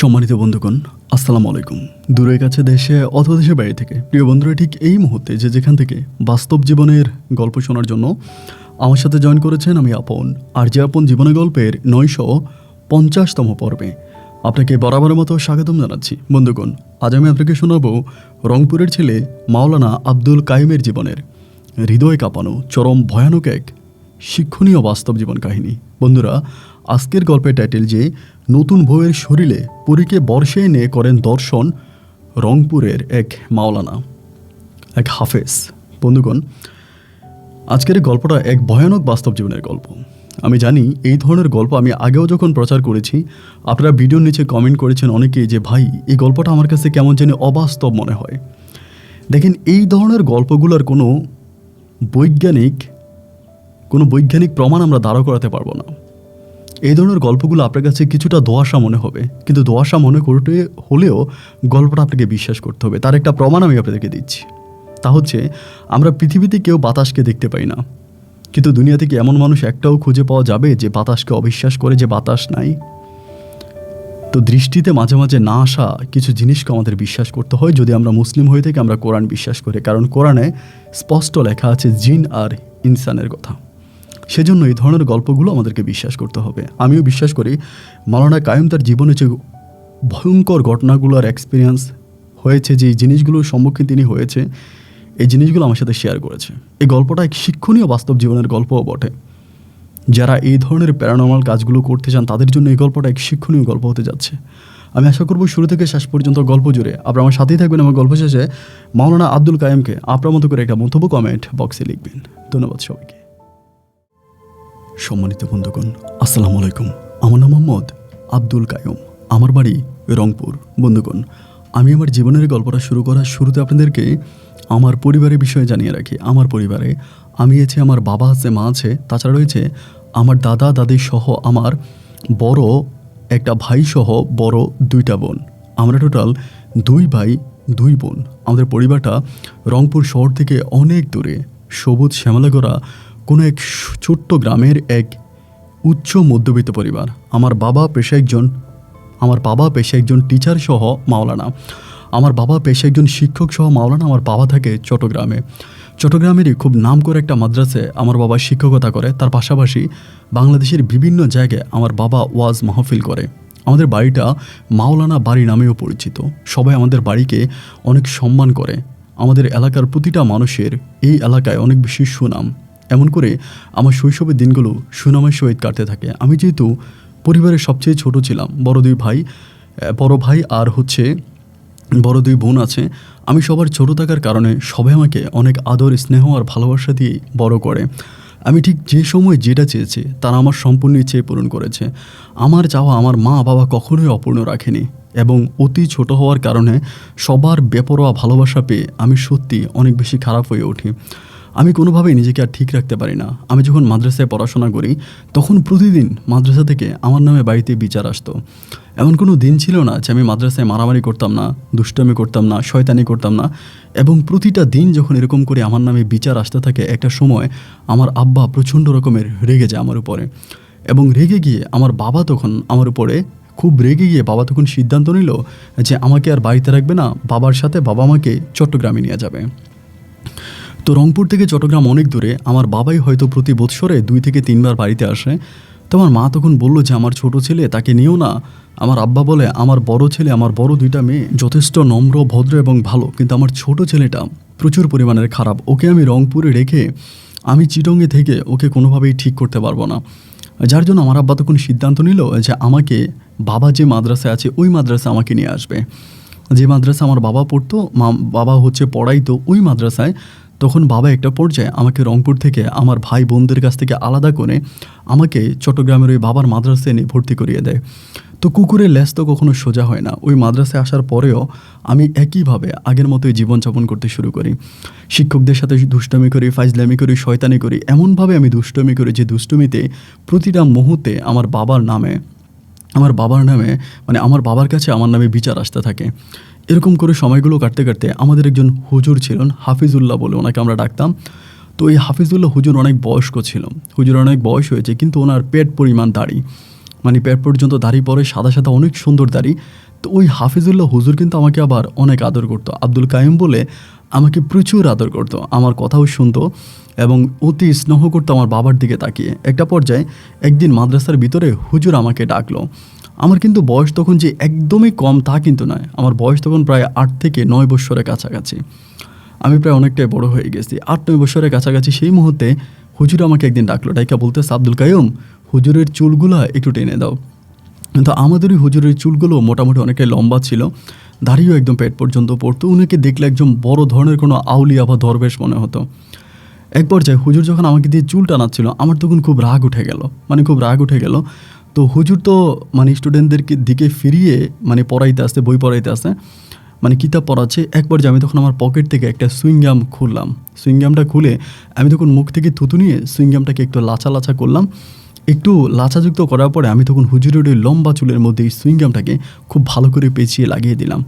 সম্মানিত বন্ধুগণ, আসসালামু আলাইকুম। দূরের কাছে দেশে অথবা দেশের বাইরে থেকে প্রিয় বন্ধুরা ঠিক এই মুহূর্তে যেখান থেকে বাস্তব জীবনের গল্প শোনার জন্য আমার সাথে জয়েন করেছেন, আমি আপন আর যে আপন জীবনের গল্পের 950তম পর্বে আপনাকে বরাবরের মতো স্বাগতম জানাচ্ছি। বন্ধুগণ, আজ আমি আপনাকে শোনাবো রংপুরের ছেলে মাওলানা আব্দুল কাইমের জীবনের হৃদয় কাঁপানো চরম ভয়ানক এক শিক্ষণীয় বাস্তব জীবন কাহিনী। বন্ধুরা, আজকের গল্পের টাইটেল যে নতুন বউয়ের শরীরে পরীকে বর্ষে এনে করেন দর্শন রংপুরের এক মাওলানা, এক হাফেজ। বন্ধুগণ, আজকের এই গল্পটা এক ভয়ানক বাস্তব জীবনের গল্প। আমি জানি এই ধরনের গল্প আমি আগেও যখন প্রচার করেছি, আপনারা ভিডিওর নিচে কমেন্ট করেছেন অনেকেই যে ভাই এই গল্পটা আমার কাছে কেমন যেন অবাস্তব মনে হয়। দেখেন, এই ধরনের গল্পগুলোর কোনো বৈজ্ঞানিক প্রমাণ আমরা দাঁড় করাতে পারবো না। এই ধরনের গল্পগুলো আপনার কাছে কিছুটা দোয়াশা মনে হবে, কিন্তু দোয়াশা মনে করতে হলেও গল্পটা আপনাকে বিশ্বাস করতে হবে। তার একটা প্রমাণ আমি আপনাদেরকে দিচ্ছি। তা হচ্ছে, আমরা পৃথিবীতে কেউ বাতাসকে দেখতে পাই না, কিন্তু দুনিয়া থেকে এমন মানুষ একটাও খুঁজে পাওয়া যাবে যে বাতাসকে অবিশ্বাস করে, যে বাতাস নাই। তো দৃষ্টিতে মাঝে মাঝে না আসা কিছু জিনিসকে আমাদের বিশ্বাস করতে হয়। যদি আমরা মুসলিম হয়ে থাকি, আমরা কোরআন বিশ্বাস করি, কারণ কোরআনে স্পষ্ট লেখা আছে জিন আর ইনসানের কথা। সেজন্য এই ধরনের গল্পগুলো আমাদেরকে বিশ্বাস করতে হবে। আমিও বিশ্বাস করি মাওলানা কায়েম তার জীবনে যে ভয়ঙ্কর ঘটনাগুলোর এক্সপিরিয়েন্স হয়েছে, যে জিনিসগুলোর সম্মুখীন তিনি হয়েছে, এই জিনিসগুলো আমার সাথে শেয়ার করেছে। এই গল্পটা এক শিক্ষণীয় বাস্তব জীবনের গল্পও বটে। যারা এই ধরনের প্যারানর্মাল কাজগুলো করতে চান তাদের জন্য এই গল্পটা এক শিক্ষণীয় গল্প হতে যাচ্ছে। আমি আশা করব শুরু থেকে শেষ পর্যন্ত গল্প জুড়ে আপনারা আমার সাথেই থাকবেন এবং গল্প শেষে মাওলানা আব্দুল কায়েমকে আপনার মতো করে একটা মন্তব্য কমেন্ট বক্সে লিখবেন। ধন্যবাদ সবাইকে। সম্মানিত বন্ধুগণ, আসসালামু আলাইকুম। আমার নাম মোহাম্মদ আব্দুল কাইম, আমার বাড়ি রংপুর। বন্ধুগণ, আমি আমার জীবনের গল্পটা শুরু করার শুরুতে আপনাদেরকে আমার পরিবারের বিষয়ে জানিয়ে রাখি। আমার পরিবারে আমি আছি, আমার বাবা আছে, মা আছে, তাছাড়া রয়েছে আমার দাদা দাদি সহ আমার বড় একটা ভাই সহ বড় দুইটা বোন। আমরা টোটাল 2 ভাই 2 বোন। আমাদের পরিবারটা রংপুর শহর থেকে অনেক দূরে, সবুজ শ্যামলাগড়া কোনো এক ছোট্ট গ্রামের এক উচ্চ মধ্যবিত্ত পরিবার। আমার বাবা পেশা একজন টিচার সহ মাওলানা। আমার বাবা পেশা একজন শিক্ষক সহ মাওলানা। আমার বাবা থাকে চট্টগ্রামেরই খুব নাম করে একটা মাদ্রাসায় আমার বাবা শিক্ষকতা করে। তার পাশাপাশি বাংলাদেশের বিভিন্ন জায়গায় আমার বাবা ওয়াজ মাহফিল করে। আমাদের বাড়িটা মাওলানা বাড়ি নামেও পরিচিত। সবাই আমাদের বাড়িকে অনেক সম্মান করে। আমাদের এলাকার প্রতিটা মানুষের এই এলাকায় অনেক বেশি সুনাম। এমন করে আমার শৈশবের দিনগুলো সুনামের সহিত কাটতে থাকে। আমি যেহেতু পরিবারের সবচেয়ে ছোট ছিলাম, বড় 2 ভাই আর বড় 2 বোন আছে। আমি সবার ছোট থাকার কারণে সবাই আমাকে অনেক আদর, স্নেহ আর ভালোবাসা দিয়ে বড় করে। আমি ঠিক যে সময় যেটা চেয়েছি তারা আমার সম্পূর্ণ ইচ্ছে পূরণ করেছে। আমার চাওয়া আমার মা বাবা কখনোই অপূর্ণ রাখেনি, এবং অতি ছোট হওয়ার কারণে সবার বেপরোয়া ভালোবাসা পেয়ে আমি সত্যি অনেক বেশি খারাপ হয়ে উঠি। আমি কোনোভাবেই নিজেকে আর ঠিক রাখতে পারি না। আমি যখন মাদ্রাসায় পড়াশোনা করি তখন প্রতিদিন মাদ্রাসা থেকে আমার নামে বাড়িতে বিচার আসতো। এমন কোনো দিন ছিল না যে আমি মাদ্রাসায় মারামারি করতাম না, দুষ্টামি করতাম না, শয়তানি করতাম না। এবং প্রতিটা দিন যখন এরকম করে আমার নামে বিচার আসতে থাকে, একটা সময় আমার আব্বা প্রচণ্ড রকমের রেগে যায় আমার উপরে। এবং রেগে গিয়ে আমার বাবা তখন আমার উপরে খুব রেগে গিয়ে বাবা তখন সিদ্ধান্ত নিল যে আমাকে আর বাড়িতে রাখবে না, বাবার সাথে বাবা আমাকে চট্টগ্রামে নিয়ে যাবে। তো রংপুর থেকে চট্টগ্রাম অনেক দূরে। আমার বাবাই হয়তো প্রতি বৎসরে 2 থেকে 3 বার বাড়িতে আসে। তো আমার মা তখন বলল যে আমার ছোট ছেলে, তাকে নিও না। আমার আব্বা বলে আমার বড় ছেলে, আমার বড় 2টা মেয়ে যথেষ্ট নম্র, ভদ্র এবং ভালো, কিন্তু আমার ছোট ছেলেটা প্রচুর পরিমাণের খারাপ। ওকে আমি রংপুরে রেখে আমি চিটংয়ে থেকে ওকে কোনোভাবেই ঠিক করতে পারবো না। যার জন্য আমার আব্বা তখন সিদ্ধান্ত নিল যে আমাকে বাবা যে মাদ্রাসায় আছে ওই মাদ্রাসায় আমাকে নিয়ে আসবে। যে মাদ্রাসা আমার বাবা পড়তো, বাবা পড়াইতো ওই মাদ্রাসায়। তখন বাবা একটা পর্যায়ে আমাকে রংপুর থেকে আমার ভাই বোনদের কাছ থেকে আলাদা করে আমাকে চট্টগ্রামের ওই বাবার মাদ্রাসায় নিয়ে ভর্তি করিয়ে দেয়। তো কুকুরের লেজ তো কখনো সোজা হয় না। ওই মাদ্রাসায় আসার পরেও আমি একইভাবে আগের মতোই জীবনযাপন করতে শুরু করি। শিক্ষকদের সাথে দুষ্টমি করি, ফাইজলামি করি, শয়তানি করি। এমনভাবে আমি দুষ্টমি করি যে দুষ্টমিতে প্রতিটা মুহূর্তে আমার বাবার নামে মানে আমার বাবার কাছে আমার নামে বিচার আসতে থাকে। এরকম করে সময়গুলো কাটতে কাটতে আমাদের একজন হুজুর ছিলেন, হাফিজুল্লাহ বলে ওনাকে আমরা ডাকতাম। তো এই হাফিজুল্লাহ হুজুর অনেক বয়স্ক ছিল, হুজুর অনেক বয়স হয়েছে, কিন্তু ওনার পেট পরিমাণ দাড়ি, মানে পেট পর্যন্ত দাড়ি পরে, সাদা সাদা অনেক সুন্দর দাড়ি। তো ওই হাফিজুল্লাহ হুজুর কিন্তু আমাকে আবার অনেক আদর করতো, আব্দুল কাইম বলে আমাকে প্রচুর আদর করতো, আমার কথাও শুনতো এবং অতি স্নেহ করতো আমার বাবার দিকে তাকিয়ে। একটা পর্যায়ে একদিন মাদ্রাসার ভিতরে হুজুর আমাকে ডাকলো। আমার কিন্তু বয়স তখন যে একদমই কম তা কিন্তু নয়, আমার বয়স তখন প্রায় 8 থেকে 9 বছরের কাছাকাছি। আমি প্রায় অনেকটাই বড় হয়ে গেছি, 8-9 বছরের কাছাকাছি। সেই মুহূর্তে হুজুর আমাকে একদিন ডাকলো, ডাইকা বলতেছে, আব্দুল কাইম, হুজুরের চুলগুলো একটু টেনে দাও। কিন্তু আমাদের ওই হুজুরের চুলগুলো মোটামুটি অনেকটাই লম্বা ছিল, দাড়িও একদম পেট পর্যন্ত পড়তো। উনাকে দেখলে একজন বড় ধরনের কোনো আউলিয়া বা দরবেশ মনে হতো। এক পর্যায়ে হুজুর যখন আমাকে দিয়ে চুল টানাচ্ছিল, আমার তখন খুব রাগ উঠে গেল, খুব রাগ উঠে গেল। তো হুজুর তো স্টুডেন্টদেরকে দিকে ফিরিয়ে পড়াইতে আসতে, বই পড়াইতে আসে, কিতাব পড়াচ্ছে। এক পর্যায়ে আমি তখন আমার পকেট থেকে একটা সুইংগাম খুললাম। সুইংগামটা খুলে আমি তখন মুখ থেকে থুতু নিয়ে সুইংগামটাকে একটু লাচা লাচা করলাম। একটু লাচাযুক্ত করার পরে আমি তখন হুজুরের ওই লম্বা চুলের মধ্যে এই সুইংগামটাকে খুব ভালো করে পেঁচিয়ে লাগিয়ে দিলাম।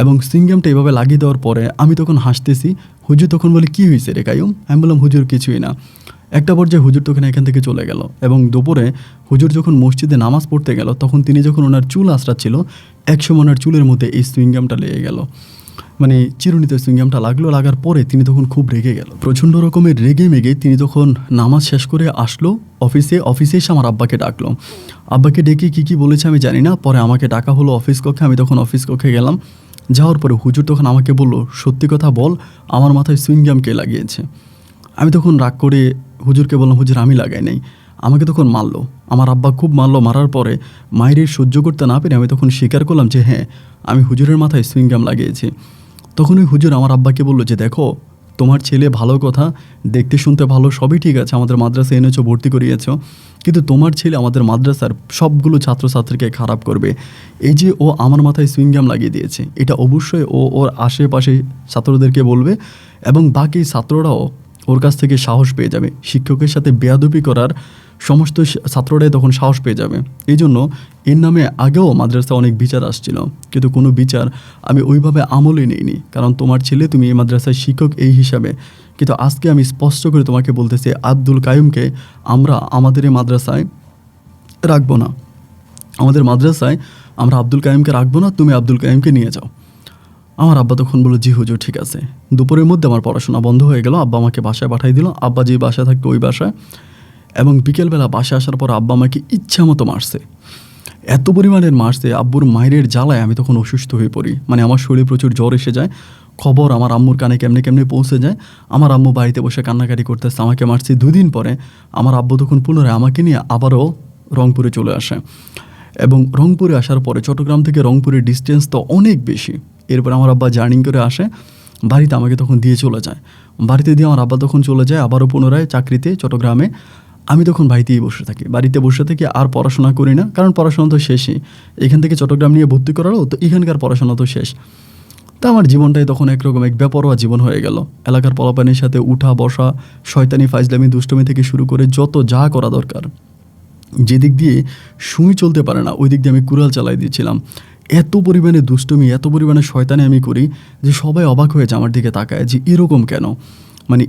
এবং সুইংগামটা এভাবে লাগিয়ে দেওয়ার পরে আমি তখন হাসতেছি। হুজুর তখন বলে, কী হয়েছে রে কাইয়ুম? আমি বললাম, হুজুর কিছুই না। একটা পর্যায়ে হুজুর তখন এখান থেকে চলে গেল এবং দুপুরে হুজুর যখন মসজিদে নামাজ পড়তে গেল, তখন তিনি যখন ওনার চুল আঁচড়াচ্ছিল, একসময় ওনার চুলের মধ্যে এই সুইংগামটা লেগে গেল। চিরুনিতে সুইংগামটা লাগলো। লাগার পরে তিনি তখন খুব রেগে গেল, প্রচণ্ড রকমের রেগে মেগে তিনি তখন নামাজ শেষ করে আসলো অফিসে এসে আমার আব্বাকে ডাকলো। আব্বাকে ডেকে কী বলেছে আমি জানি না। পরে আমাকে ডাকা হলো অফিস কক্ষে। আমি তখন অফিস কক্ষে গেলাম। যাওয়ার পরে হুজুর তখন আমাকে বলল, সত্যি কথা বল, আমার মাথায় সুইংগাম কে লাগিয়েছে? আমি তখন রাগ করে হুজুরকে বললাম, হুজুর আমি লাগাই নাই। আমাকে তখন মারলো, আমার আব্বা খুব মারলো। মারার পরে মায়ের সহ্য করতে না পেরে আমি তখন স্বীকার করলাম যে হ্যাঁ, আমি হুজুরের মাথায় সুইংগাম লাগিয়েছি। তখন ওই হুজুর আমার আব্বাকে বললো যে, দেখো, তোমার ছেলে ভালো কথা, দেখতে শুনতে ভালো, সবই ঠিক আছে, আমাদের মাদ্রাসায় এনেছো, ভর্তি করিয়েছ, কিন্তু তোমার ছেলে আমাদের মাদ্রাসার সবগুলো ছাত্রছাত্রীকে খারাপ করবে। এই যে ও আমার মাথায় সুইংগাম লাগিয়ে দিয়েছে, এটা অবশ্যই ও ওর আশেপাশে ছাত্রদেরকে বলবে এবং বাকি ছাত্ররাও ওর কাছ থেকে সাহস পেয়ে যাবে। শিক্ষকের সাথে বেয়াদবি করার সমস্ত ছাত্ররাই তখন সাহস পেয়ে যাবে। এই জন্য এর নামে আগেও মাদ্রাসা অনেক বিচার আসছিল, কিন্তু কোনো বিচার আমি ওইভাবে আমলে নিইনি, কারণ তোমার ছেলে, তুমি এই মাদ্রাসার শিক্ষক এই হিসাবে। কিন্তু আজকে আমি স্পষ্ট করে তোমাকে বলতেছি, আব্দুল কাইয়ুমকে আমরা আমাদের এই মাদ্রাসায় রাখবো না। আমাদের মাদ্রাসায় আমরা আব্দুল কাইয়ুমকে রাখবো না, তুমি আব্দুল কাইয়ুমকে নিয়ে যাও। আমার আব্বা তখন বলল, জি হুজুর, ঠিক আছে। দুপুরের মধ্যে আমার পড়াশোনা বন্ধ হয়ে গেল। আব্বা আমাকে বাসায় পাঠিয়ে দিল, আব্বা যে বাসায় থাকতো ওই বাসায়। এবং বিকেলবেলা বাসায় আসার পর আব্বা আমাকে ইচ্ছা মতো মারছে, এত পরিমাণের মারছে, আব্বুর মায়ের জ্বালায় আমি তখন অসুস্থ হয়ে পড়ি। আমার শরীরে প্রচুর জ্বর এসে যায়। খবর আমার আম্মুর কানে কেমনে পৌঁছে যায়। আমার আম্মু বাড়িতে বসে কান্নাকাটি করতেছে, আমাকে মারছে। 2 দিন পরে আমার আব্বু তখন পুনরায় আমাকে নিয়ে আবারও রংপুরে চলে আসে। এবং রংপুরে আসার পরে, চট্টগ্রাম থেকে রংপুরের ডিস্টেন্স তো অনেক বেশি। এরপর আমার আব্বা জার্নি করে আসে বাড়িতে, আমাকে তখন দিয়ে চলে যায়। বাড়িতে দিয়ে আমার আব্বা তখন চলে যায় আবারও পুনরায় চাকরিতে চট্টগ্রামে। আমি তখন বাড়িতেই বসে থাকি, বাড়িতে বসে থেকে আর পড়াশোনা করি না, কারণ পড়াশোনা তো শেষই। এখান থেকে চট্টগ্রাম নিয়ে ভর্তি করালো, তো এখানকার পড়াশোনা তো শেষ। তা আমার জীবনটাই তখন একরকম এক বেপরোয়া জীবন হয়ে গেল। এলাকার পোলাপানির সাথে উঠা বসা, শয়তানি ফাইজলামি দুষ্টমি থেকে শুরু করে যত যা করা দরকার, যেদিক দিয়ে সুই চলতে পারে না ওই দিক দিয়ে আমি কুড়াল চালাই দিয়েছিলাম। এত পরিমাণে দুষ্টমি, এত পরিমাণে শয়তানি আমি করি যে সবাই অবাক হয়েছে আমার দিকে তাকায় যে এরকম কেন,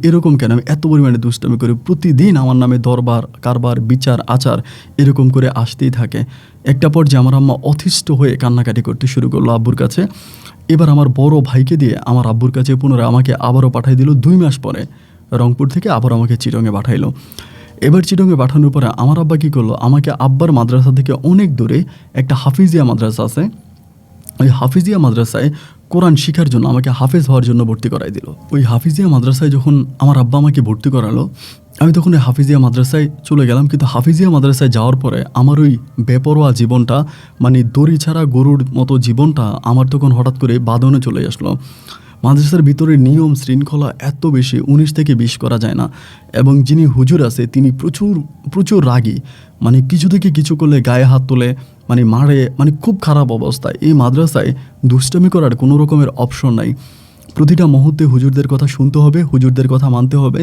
এরকম কেন আমি এত পরিমাণে দুষ্টমি করি। প্রতিদিন আমার নামে দরবার কারবার বিচার আচার এরকম করে আসতেই থাকে। একটা পর্যায়ে আমার আম্মা অতিষ্ঠ হয়ে কান্নাকাটি করতে শুরু করলো আব্বুর কাছে। এবার আমার বড় ভাইকে দিয়ে আমার আব্বুর কাছে পুনরায় আমাকে আবারও পাঠাই দিল। 2 মাস পরে রংপুর থেকে আবার আমাকে চিটংয়ে পাঠাইলো। এবার চিটংয়ে পাঠানোর পরে আমার আব্বা কী করলো, আমাকে আব্বার মাদ্রাসা থেকে অনেক দূরে একটা হাফিজিয়া মাদ্রাসা আছে, ওই হাফিজিয়া মাদ্রাসায় কোরআন শিখার জন্য আমাকে হাফেজ হওয়ার জন্য ভর্তি করাই দিল। ওই হাফিজিয়া মাদ্রাসায় যখন আমার আব্বা আমাকে ভর্তি করালো, আমি তখন ওই হাফিজিয়া মাদ্রাসায় চলে গেলাম। কিন্তু হাফিজিয়া মাদ্রাসায় যাওয়ার পরে আমার ওই বেপরোয়া জীবনটা, দড়ি ছাড়া গরুর মতো জীবনটা আমার তখন হঠাৎ করে বাঁধনে চলে আসলো। মাদ্রাসার ভিতরে নিয়ম শৃঙ্খলা এত বেশি, 19 থেকে 20 করা যায় না। এবং যিনি হুজুর আছে তিনি প্রচুর রাগী, কিছু থেকে কিছু করলে গায়ে হাত তোলে, মারে, খুব খারাপ অবস্থায়। এই মাদ্রাসায় দুষ্টামি করার কোনো রকমের অপশন নাই। প্রতিটা মুহূর্তে হুজুরদের কথা শুনতে হবে, হুজুরদের কথা মানতে হবে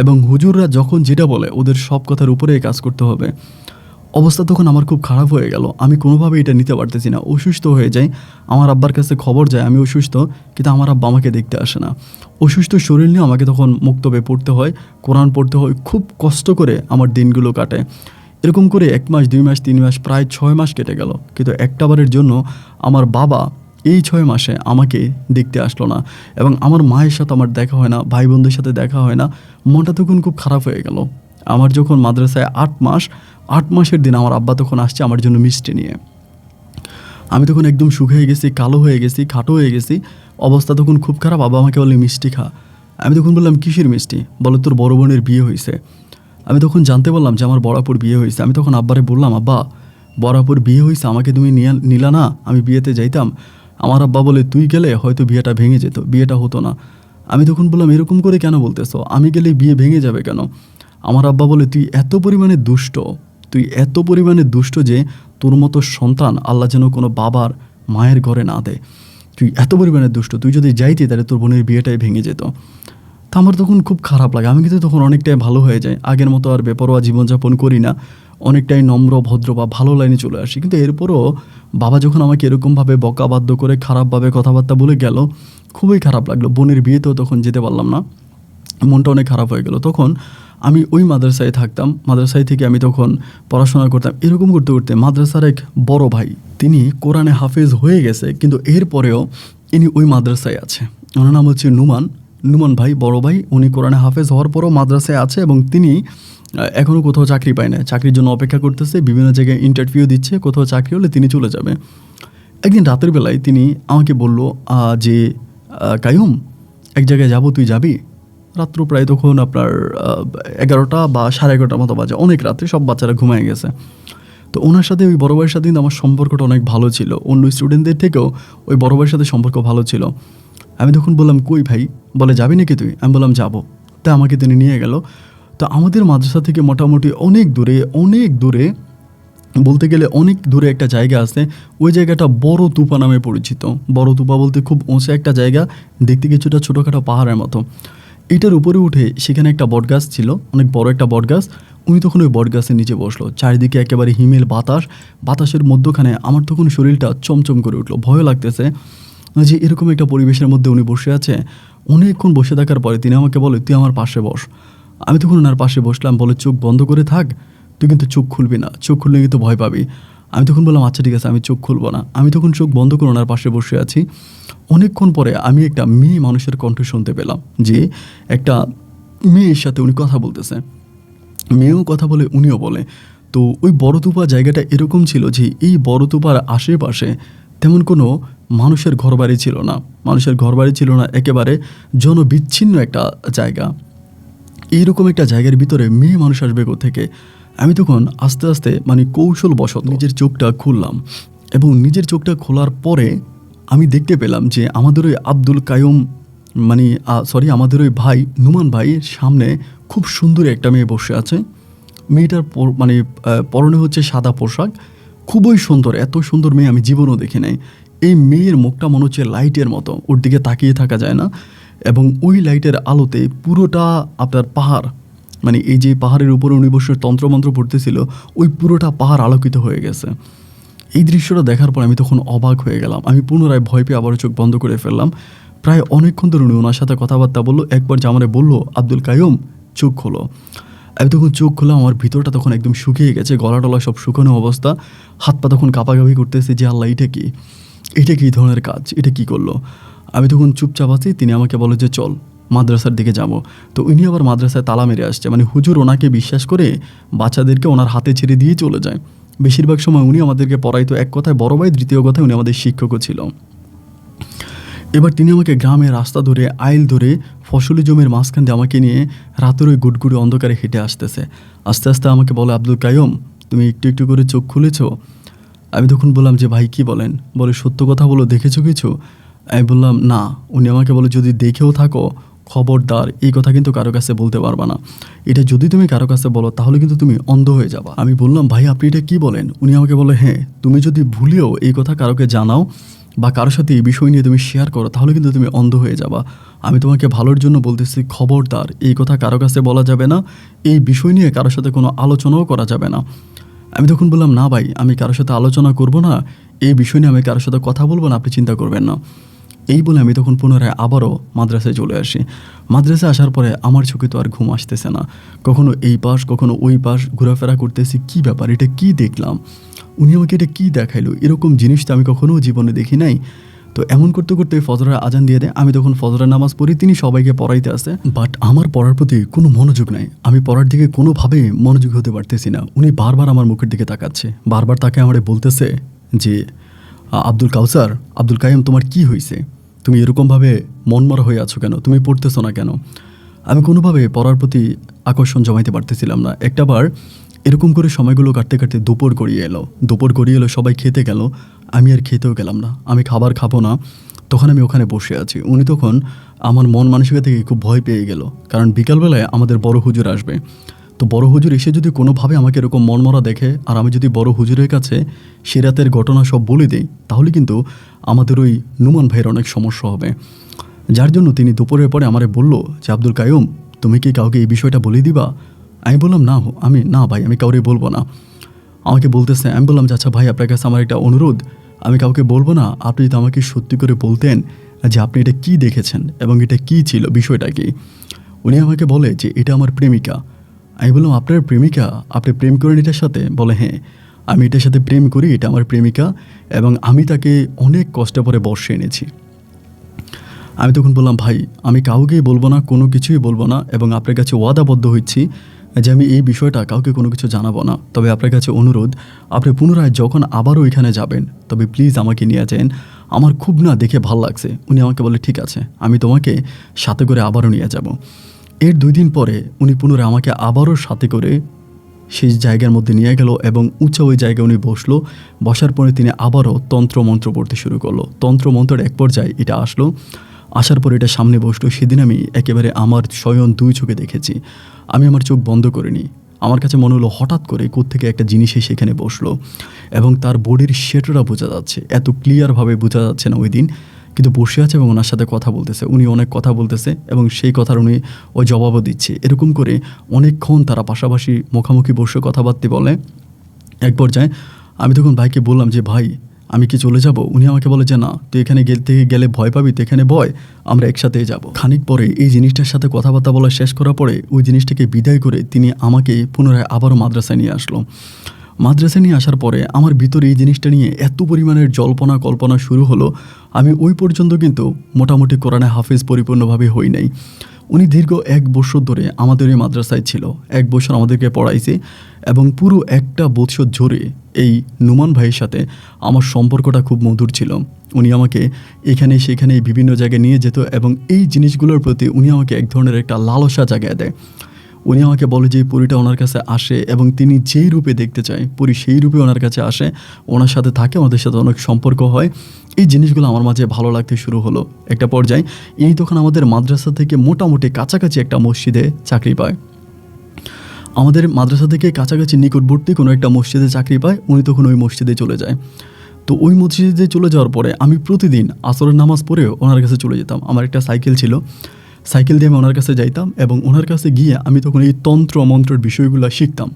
এবং হুজুররা যখন যেটা বলে ওদের সব কথার উপরেই কাজ করতে হবে। অবস্থা তখন আমার খুব খারাপ হয়ে গেল। আমি কোনোভাবে এটা নিতে পারতেছি না, অসুস্থ হয়ে যাই। আমার আব্বার কাছে খবর যায় আমি অসুস্থ, কিন্তু আমার আব্বা আমাকে দেখতে আসে না। অসুস্থ শরীর নিয়ে আমাকে তখন মুক্তবে পড়তে হয়, কোরআন পড়তে হয়, খুব কষ্ট করে আমার দিনগুলো কাটে। এরকম করে 1 মাস 2 মাস 3 মাস প্রায় 6 মাস কেটে গেল, কিন্তু একটাবারের জন্য আমার বাবা এই 6 মাসে আমাকে দেখতে আসলো না, এবং আমার মায়ের সাথে আমার দেখা হয় না, ভাই বোনদের সাথে দেখা হয় না। মনটা তখন খুব খারাপ হয়ে গেল। আমার যখন মাদ্রাসায় 8 মাসের দিন আমার আব্বা তখন আসছে আমার জন্য মিষ্টি নিয়ে। আমি তখন একদম শুকিয়ে গেছি, কালো হয়ে গেছি, খাটো হয়ে গেছি, অবস্থা তখন খুব খারাপ। বাবা আমাকে বলে মিষ্টি খা। আমি তখন বললাম কিসের মিষ্টি? বলে তোর বড় বোনের বিয়ে হয়েছে। আমি তখন জানতে পারলাম যে আমার বড়াপুর বিয়ে হয়েছে। আমি তখন আব্বারে বললাম, আব্বা বড়াপুর বিয়ে হয়েছে, আমাকে তুমি নিলা না, আমি বিয়েতে যাইতাম। আমার আব্বা বলে তুই গেলে হয়তো বিয়েটা ভেঙে যেত, বিয়েটা হতো না। আমি তখন বললাম এরকম করে কেন বলতেছো, আমি গেলে বিয়ে ভেঙে যাবে কেন? আমার আব্বা বলে তুই এত পরিমাণে দুষ্ট, তুই এত পরিমাণে দুষ্ট যে তোর মতো সন্তান আল্লাহ যেন কোনো বাবার মায়ের ঘরে না দেয়। তুই এত পরিমাণে দুষ্ট, তুই যদি যাইতি তাহলে তোর বোনের বিয়েটাই ভেঙে যেত। তা আমার তখন খুব খারাপ লাগে। আমি কিন্তু তখন অনেকটাই ভালো হয়ে যাই, আগের মতো আর বেপরোয়া জীবনযাপন করি না, অনেকটাই নম্র ভদ্র বা ভালো লাইনে চলে আসি। কিন্তু এরপরও বাবা যখন আমাকে এরকমভাবে বকাবাদ্য করে খারাপভাবে কথাবার্তা বলে গেল, খুবই খারাপ লাগলো। বোনের বিয়েতেও তখন যেতে পারলাম না, মনটা অনেক খারাপ হয়ে গেল। তখন আমি ওই মাদ্রাসায় থাকতাম, মাদ্রাসায় থেকে আমি তখন পড়াশোনা করতাম। এরকম করতে করতে মাদ্রাসার এক বড় ভাই, তিনি কোরআনে হাফেজ হয়ে গেছে, কিন্তু এরপরেও ইনি ওই মাদ্রাসায় আছে। ওনার নাম হচ্ছে নুমান ভাই, বড় ভাই। উনি কোরআনে হাফেজ হওয়ার পরও মাদ্রাসায় আছে, এবং তিনি এখনও কোথাও চাকরি পায় না, চাকরির জন্য অপেক্ষা করতেছে, বিভিন্ন জায়গায় ইন্টারভিউ দিচ্ছে, কোথাও চাকরি হলে তিনি চলে যাবে। একদিন রাতের বেলায় তিনি আমাকে বলল যে কায়ুম, এক জায়গায় যাব, তুই যাবি? রাত্র প্রায় তখন আপনার 11টা বা 11:30 মতো বাজে, অনেক রাত্রে, সব বাচ্চারা ঘুমায় গেছে। তো ওনার সাথে, ওই বড় ভাইয়ের সাথে কিন্তু আমার সম্পর্কটা অনেক ভালো ছিল, অন্য স্টুডেন্টদের থেকেও ওই বড় ভাইয়ের সাথে সম্পর্ক ভালো ছিল। আমি তখন বললাম কই ভাই? বলে যাবি নাকি তুই? আমি বললাম যাবো। তা আমাকে তিনি নিয়ে গেল। তো আমাদের মাদ্রাসা থেকে মোটামুটি অনেক দূরে বলতে গেলে অনেক দূরে একটা জায়গা আছে, ওই জায়গাটা বড় তুপা নামে পরিচিত। বড় তুপা বলতে খুব উঁচু একটা জায়গা, দেখতে কিছুটা ছোটোখাটো পাহাড়ের মতো। এটার উপরে উঠে সেখানে একটা বটগাছ ছিল, অনেক বড় একটা বটগাছ। উনি তখন ওই বটগাছের নিচে বসলো, চারিদিকে একেবারে হিমেল বাতাসের মধ্যখানে আমার তখন শরীরটা চমচম করে উঠলো, ভয় লাগতেছে যে এরকম একটা পরিবেশের মধ্যে উনি বসে আছে। অনেকক্ষণ বসে থাকার পরে তিনি আমাকে বলে তুই আমার পাশে বস। আমি তখন ওনার পাশে বসলাম। বলে চোখ বন্ধ করে থাক, তুই কিন্তু চোখ খুলবি না, চোখ খুললে কিন্তু ভয় পাবি। আমি তখন বললাম আচ্ছা ঠিক আছে, আমি চোখ খুলবো না। আমি তখন চোখ বন্ধ করে ওনার পাশে বসে আছি। অনেকক্ষণ পরে আমি একটা মেয়ে মানুষের কণ্ঠ শুনতে পেলাম, যে একটা মেয়ের সাথে উনি কথা বলতেছে, মেয়েও কথা বলে, উনিও বলে। তো ওই বড়তুপা জায়গাটা এরকম ছিল যে এই বড়তুপার আশেপাশে তেমন কোনো মানুষের ঘরবাড়ি ছিল না, একেবারে জনবিচ্ছিন্ন একটা জায়গা। এইরকম একটা জায়গার ভিতরে মেয়ে মানুষ আসবে কোত্থেকে? আমি তখন আস্তে আস্তে কৌশলবশত নিজের চোখটা খুললাম, এবং নিজের চোখটা খোলার পরে আমি দেখতে পেলাম যে আমাদের ওই আব্দুল কায়ুম আমাদের ওই ভাই নুমান ভাইয়ের সামনে খুব সুন্দর একটা মেয়ে বসে আছে। মেয়েটার পরনে হচ্ছে সাদা পোশাক, খুবই সুন্দর, এত সুন্দর মেয়ে আমি জীবনও দেখি নাই। এই মেয়ের মুখটা মনে হচ্ছে লাইটের মতো, ওর দিকে তাকিয়ে থাকা যায় না, এবং ওই লাইটের আলোতে পুরোটা আপনার পাহাড়, এই যে পাহাড়ের উপরে উনি বসে তন্ত্রমন্ত্র পড়তেছিল, ওই পুরোটা পাহাড় আলোকিত হয়ে গেছে। এই দৃশ্যটা দেখার পর আমি তখন অবাক হয়ে গেলাম। আমি পুনরায় ভয় পেয়ে আবারও চোখ বন্ধ করে ফেললাম। প্রায় অনেকক্ষণ ধরে উনি ওনার সাথে কথাবার্তা বললো। একবার যে আমারে বললো আব্দুল কায়ুম চোখ খোলো। আমি তখন চোখ খোলা, আমার ভিতরটা তখন একদম শুকিয়ে গেছে, গলা টলা সব শুকানো অবস্থা, হাত পা তখন কাঁপাকাঁপি করতেছে যে আল্লাহ এটা কি ধরনের কাজ, এটা কি করলো। আমি তখন চুপচাপ আছি। তিনি আমাকে বলে যে চল মাদ্রাসার দিকে যাব। তো উনি আবার মাদ্রাসায় তালা মেরে আসছে, হুজুর ওনাকে বিশ্বাস করে বাচ্চাদেরকে ওনার হাতে ছেড়ে দিয়ে চলে যায়। বেশিরভাগ সময় উনি আমাদেরকে পড়াইতো, এক কথায় বড় ভাই, দ্বিতীয় কথায় উনি আমাদের শিক্ষকও ছিল। এবার তিনি আমাকে গ্রামের রাস্তা ধরে, আইল ধরে, ফসলি জমির মাঝখান দিয়ে আমাকে নিয়ে রাতের ওই গুটগুড়ে অন্ধকারে হেঁটে আসতেছে। আস্তে আস্তে আমাকে বলে আব্দুল কায়ুম তুমি একটু একটু করে চোখ খুলেছো? আমি তখন বললাম যে ভাই কি বলেন? বলে সত্য কথা বলো, দেখেছো কিছু? আমি বললাম না। উনি আমাকে বলে যদি দেখেও থাকো খবরদার এই কথা কিন্তু কারো কাছে বলতে পারবা না, এটা যদি তুমি কারো কাছে বলো তাহলে কিন্তু তুমি অন্ধ হয়ে যাবা। আমি বললাম ভাই আপনি এটা কি বলেন? উনি আমাকে বলে হ্যাঁ, তুমি যদি ভুলেও এই কথা কারোকে জানাও বা কারোর সাথে এই বিষয় নিয়ে তুমি শেয়ার করো তাহলে কিন্তু তুমি অন্ধ হয়ে যাবা। আমি তোমাকে ভালোর জন্য বলতেছি, খবরদার এই কথা কারো কাছে বলা যাবে না, এই বিষয় নিয়ে কারোর সাথে কোনো আলোচনাও করা যাবে না। আমি তখন বললাম না ভাই, আমি কারোর সাথে আলোচনা করব না, এই বিষয় নিয়ে আমি কারোর সাথে কথা বলবো না, আপনি চিন্তা করবেন না। এই বলে আমি তখন পুনরায় আবারও মাদ্রাসায় চলে আসি। মাদ্রাসায় আসার পরে আমার চোখে তো আর ঘুম আসতেছে না, কখনো এই পাশ কখনো ওই পাশ ঘোরাফেরা করতেছি। কি ব্যাপার, এটা কি দেখলাম, উনি আমাকে এটা কি দেখাইলো, এরকম জিনিস তো আমি কখনো জীবনে দেখি নাই। তো এমন করতে করতে ফজরের আজান দিয়ে দেয়। আমি তখন ফজরের নামাজ পড়ি, তিনি সবাইকে পড়াইতে আসে, বাট আমার পড়ার প্রতি কোনো মনোযোগ নাই। আমি পড়ার দিকে কোনোভাবে মনোযোগ হতে পারতেছি না। উনি বারবার আমার মুখের দিকে তাকাচ্ছে, বারবার তাকে আমারে বলতেছে যে আব্দুল কাউসার, আব্দুল কাইম, তোমার কি হয়েছে, তুমি এরকমভাবে মনমরা হয়ে আছো কেন, তুমি পড়তেছো না কেন? আমি কোনোভাবে পড়ার প্রতি আকর্ষণ জমাইতে পারতেছিলাম না। একটাবার এরকম করে সময়গুলো কাটতে কাটতে দুপুর গড়িয়ে এলো, সবাই খেতে গেল, আমি আর খেতেও গেলাম না। আমি খাবার খাবো না, তখন আমি ওখানে বসে আছি। উনি তখন আমার মন মানসিকতা থেকে খুব ভয় পেয়ে গেল, কারণ বিকালবেলায় আমাদের বড় হুজুর আসবে। তো বড় হুজুর এসে যদি কোনোভাবে আমাকে এরকম মনমরা দেখে, আর আমি যদি বড় হুজুরের কাছে সে রাতের ঘটনা সব বলে দিই, তাহলে কিন্তু আমাদের ওই নুমান ভাইয়ের অনেক সমস্যা হবে। যার জন্য তিনি দুপুরের পরে আমারে বলল যে আব্দুল কাইয়ুম, তুমি কি কাউকে এই বিষয়টা বলে দিবা? আমি বললাম না ভাই, আমি কাউরে বলবো না। আমাকে বলতেছে, আমি বললাম যে আচ্ছা ভাই, আপনার কাছে আমার একটা অনুরোধ, আমি কাউকে বলবো না, আপনি যদি আমাকে সত্যি করে বলতেন যে আপনি এটা কি দেখেছেন এবং এটা কি ছিল, বিষয়টা কি। উনি আমাকে বলে যে এটা আমার প্রেমিকা। আমি বললাম, আপনার প্রেমিকা, আপনি প্রেম করেন এটার সাথে? বলে হ্যাঁ, আমি এটার সাথে প্রেম করি, এটা আমার প্রেমিকা এবং আমি তাকে অনেক কষ্ট করে বর্ষে এনেছি। আমি তখন বললাম, ভাই আমি কাউকেই বলবো না, কোনো কিছুই বলবো না, এবং আপনার কাছে ওয়াদাবদ্ধ হচ্ছি যে আমি এই বিষয়টা কাউকে কোনো কিছু জানাবো না। তবে আপনার কাছে অনুরোধ, আপনি পুনরায় যখন আবারও এখানে যাবেন, তবে প্লিজ আমাকে নিয়ে যান, আমার খুব না দেখে ভাল লাগছে। উনি আমাকে বলে ঠিক আছে, আমি তোমাকে সাথে করে আবারও নিয়ে যাব। এর 2 দিন পরে উনি পুনরায় আমাকে আবারও সাথে করে সেই জায়গার মধ্যে নিয়ে গেল এবং উঁচা ওই জায়গায় উনি বসলো। বসার পরে তিনি আবারও তন্ত্রমন্ত্র পড়তে শুরু করলো। তন্ত্রমন্ত্রের এক পর্যায়ে এটা আসলো, আসার পর এটা সামনে বসলো। সেদিন আমি একেবারে আমার স্বয়ং 2 চোখে দেখেছি। আমি আমার চোখ বন্ধ করিনি। আমার কাছে মনে হলো হঠাৎ করে কোত্থেকে একটা জিনিস সেখানে বসলো এবং তার বডির শেডটা বোঝা যাচ্ছে, এত ক্লিয়ারভাবে বোঝা যাচ্ছে না ওই দিন, কিন্তু বসে আছে এবং ওনার সাথে কথা বলতেছে। উনি অনেক কথা বলতেছে এবং সেই কথার উনি ওই জবাবও দিচ্ছে। এরকম করে অনেকক্ষণ তারা পাশাপাশি মুখামুখি বসে কথাবার্তা বলে। এক পর্যায়ে আমি তখন ভাইকে বললাম যে ভাই, আমি কি চলে যাব? উনি আমাকে বলে যে না, তুই এখানে গেলে ভয় পাবি, তো এখানে ভয়, আমরা একসাথেই যাব। খানিক পরে এই জিনিসটার সাথে কথাবার্তা বলা শেষ করার পরে ওই জিনিসটাকে বিদায় করে তিনি আমাকে পুনরায় আবারও মাদ্রাসায় নিয়ে আসলো। মাদ্রাসায় নিয়ে আসার পরে আমার ভিতরে এই জিনিসটা নিয়ে এত পরিমাণের জল্পনা কল্পনা শুরু হলো। আমি ওই পর্যন্ত কিন্তু মোটামুটি কোরআনে হাফেজ পরিপূর্ণভাবে হই নাই। উনি দীর্ঘ 1 বছর ধরে আমাদের এই মাদ্রাসায় ছিল, 1 বছর আমাদেরকে পড়াইছে এবং পুরো 1টা বছর জুড়ে এই নুমান ভাইয়ের সাথে আমার সম্পর্কটা খুব মধুর ছিল। উনি আমাকে এখানে সেখানে বিভিন্ন জায়গায় নিয়ে যেত এবং এই জিনিসগুলোর প্রতি উনি আমাকে এক ধরনের একটা লালসা জাগায় দেয়। উনি আমাকে বলে যে পরীটা ওনার কাছে আসে এবং তিনি যেই রূপে দেখতে চায় পরী সেই রূপে ওনার কাছে আসে, ওনার সাথে থাকে, ওনাদের সাথে অনেক সম্পর্ক হয়। এই জিনিসগুলো আমার মাঝে ভালো লাগতে শুরু হলো। একটা পর্যায়ে ইনি তখন আমাদের মাদ্রাসা থেকে মোটামুটি কাছাকাছি একটা মসজিদে চাকরি পায়। আমাদের মাদ্রাসা থেকে কাছাকাছি নিকটবর্তী কোনো একটা মসজিদে চাকরি পায়। উনি তখন ওই মসজিদে চলে যায়। তো ওই মসজিদে চলে যাওয়ার পরে আমি প্রতিদিন আসরের নামাজ পড়ে ওনার কাছে চলে যেতাম। আমার একটা সাইকেল ছিল, সাইকেল দিয়ে আমি ওনার কাছে যাইতাম এবং ওনার কাছে গিয়ে আমি তখন এই তন্ত্র মন্ত্রের বিষয়গুলো শিখতাম,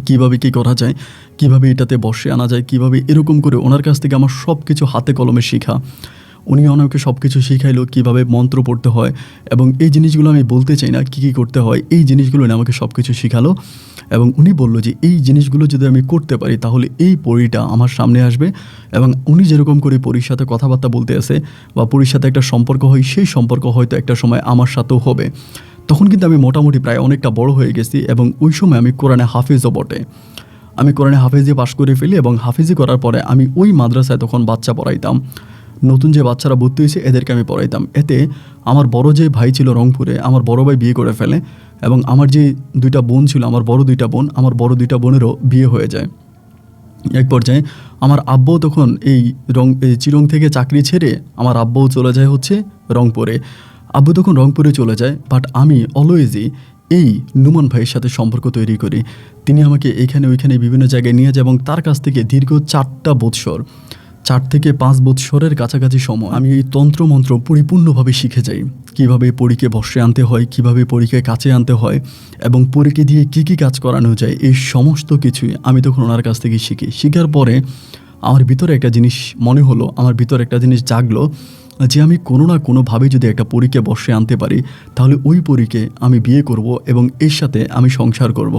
কীভাবে কী করা যায়, কীভাবে এটাতে বসে আনা যায়, কীভাবে এরকম করে ওনার কাছ থেকে আমার সব কিছু হাতে কলমে শেখা। উনি আমাকে সব কিছু শিখাইলো, কীভাবে মন্ত্র পড়তে হয় এবং এই জিনিসগুলো আমি বলতে চাই না, কী কী করতে হয়, এই জিনিসগুলো উনি আমাকে সব কিছু শেখালো এবং উনি বললো যে এই জিনিসগুলো যদি আমি করতে পারি তাহলে এই পরীটা আমার সামনে আসবে এবং উনি যেরকম করে পরীর সাথে কথাবার্তা বলতে আসে বা পরীর সাথে একটা সম্পর্ক হয়, সেই সম্পর্ক হয়তো একটা সময় আমার সাথেও হবে। তখন কিন্তু আমি মোটামুটি প্রায় অনেকটা বড় হয়ে গেছি এবং ওই সময় আমি কোরআনে হাফেজও বটে। আমি কোরআনে হাফেজি পাশ করে ফেলি এবং হাফেজি করার পরে আমি ওই মাদ্রাসায় তখন বাচ্চা পড়াইতাম। নতুন যে বাচ্চারা ভর্তি হয়েছে এদেরকে আমি পড়াইতাম। এতে আমার বড় যে ভাই ছিল রংপুরে, আমার বড় ভাই বিয়ে করে ফেলে এবং আমার যে 2টা বোন ছিল, আমার বড় 2টা বোন, আমার বড় 2টা বোনেরও বিয়ে হয়ে যায়। এক পর্যায়ে আমার আব্বু তখন এই চিরং থেকে চাকরি ছেড়ে আমার আব্বুও চলে যায় হচ্ছে রংপুরে। আব্বু তখন রংপুরে চলে যায়, বাট আমি অলওয়েজই এই নুমান ভাইয়ের সাথে সম্পর্ক তৈরি করি। তিনি আমাকে এখানে ওইখানে বিভিন্ন জায়গায় নিয়ে যায় এবং তার কাছ থেকে দীর্ঘ 4টা বৎসর, 4 থেকে 5 বৎসরের কাছাকাছি সময় আমি এই তন্ত্রমন্ত্র পরিপূর্ণভাবে শিখে যাই। কীভাবে পরীকে বসে আনতে হয়, কীভাবে পরীকে কাছে আনতে হয় এবং পরীকে দিয়ে কী কী কাজ করানো যায়, এই সমস্ত কিছুই আমি তখন ওনার কাছ থেকে শিখি। শেখার পরে আমার ভিতরে একটা জিনিস মনে হলো, আমার ভিতরে একটা জিনিস জাগলো যে আমি কোনো না কোনোভাবে যদি একটা পরীকে বশে আনতে পারি, তাহলে ওই পরীকে আমি বিয়ে করব এবং এর সাথে আমি সংসার করব।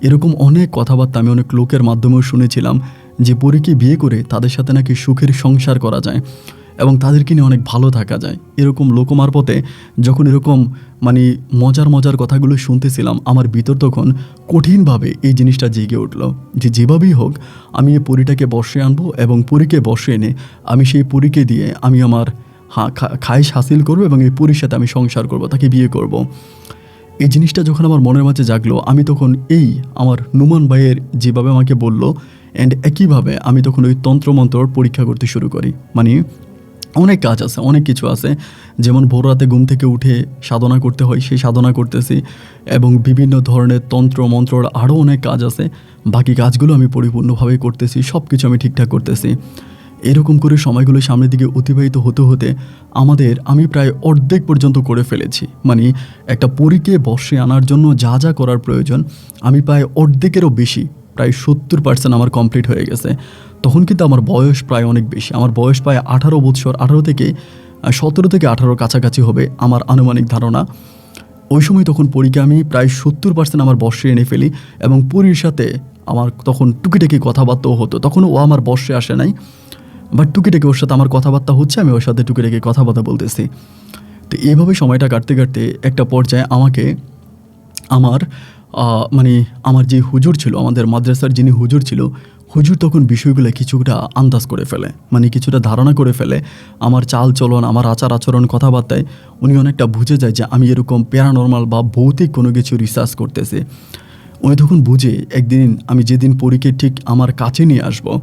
এরকম অনেক কথাবার্তা আমি অনেক লোকের মাধ্যমেও শুনেছিলাম যে পরীকে বিয়ে করে তাদের সাথে নাকি সুখের সংসার করা যায় এবং তাদেরকে নিয়ে অনেক ভালো থাকা যায়। এরকম লোকমারফতে যখন এরকম মানে মজার মজার কথাগুলো শুনতেছিলাম, আমার ভিতর তখন কঠিনভাবে এই জিনিসটা জেগে উঠল যে যেভাবেই হোক আমি এই পরীটাকে বশে আনবো এবং পরীকে বশে এনে আমি সেই পরীকে দিয়ে আমি আমার খায়েশ হাসিল করবো এবং এই পরীর সাথে আমি সংসার করব, তাকে বিয়ে করব। এই জিনিসটা যখন আমার মনের মাঝে জাগলো, আমি তখন এই আমার নুমান ভাইয়ের যেভাবে আমাকে বললো অ্যান্ড একইভাবে আমি তখন ওই তন্ত্রমন্ত্রর পরীক্ষা করতে শুরু করি। মানে অনেক কাজ আছে, অনেক কিছু আছে, যেমন ভোর রাতে ঘুম থেকে উঠে সাধনা করতে হয়, সেই সাধনা করতেছি এবং বিভিন্ন ধরনের তন্ত্র মন্ত্রর আরও অনেক কাজ আছে। বাকি কাজগুলো আমি পরিপূর্ণভাবে করতেছি, সব কিছু আমি ঠিকঠাক করতেছি। এরকম করে সময়গুলো সামনের দিকে অতিবাহিত হতে হতে আমি প্রায় অর্ধেক পর্যন্ত করে ফেলেছি। মানে একটা পরীকে বশে আনার জন্য যা যা করার প্রয়োজন আমি প্রায় অর্ধেকেরও বেশি, প্রায় 70% আমার কমপ্লিট হয়ে গেছে। তখন কিন্তু আমার বয়স প্রায় অনেক বেশি, আমার বয়স প্রায় 18 বছর, 17 থেকে 18 কাছাকাছি হবে আমার আনুমানিক ধারণা। ওই সময় তখন পরীকে আমি প্রায় 70% আমার বশে এনে ফেলি এবং পরীর সাথে আমার তখন টুকিটাকি কথাবার্তাও হতো। তখন ও আমার বশে আসে নাই, বাট টুকিটাকি ওর সাথে আমার কথাবার্তা হচ্ছে, আমি ওর সাথে টুকিটাকি কথাবার্তা বলতেছি। তো এইভাবে সময়টা কাটতে কাটতে একটা পর্যায়ে আমাকে আমার যে হুজুর ছিল, আমাদের মাদ্রাসার যিনি হুজুর ছিল, হুজুর তখন বিষয়গুলো কিছুটা আন্দাজ করে ফেলে, মানে কিছুটা ধারণা করে ফেলে। আমার চাল চলন, আমার আচার আচরণ, কথাবার্তায় উনি অনেকটা বুঝে যায় যে আমি এরকম প্যারানর্মাল বা ভৌতিক কোনো কিছু রিসার্চ করতেছি। উনি তখন বুঝে একদিন আমি যেদিন পরীকে ঠিক আমার কাছে নিয়ে আসবো,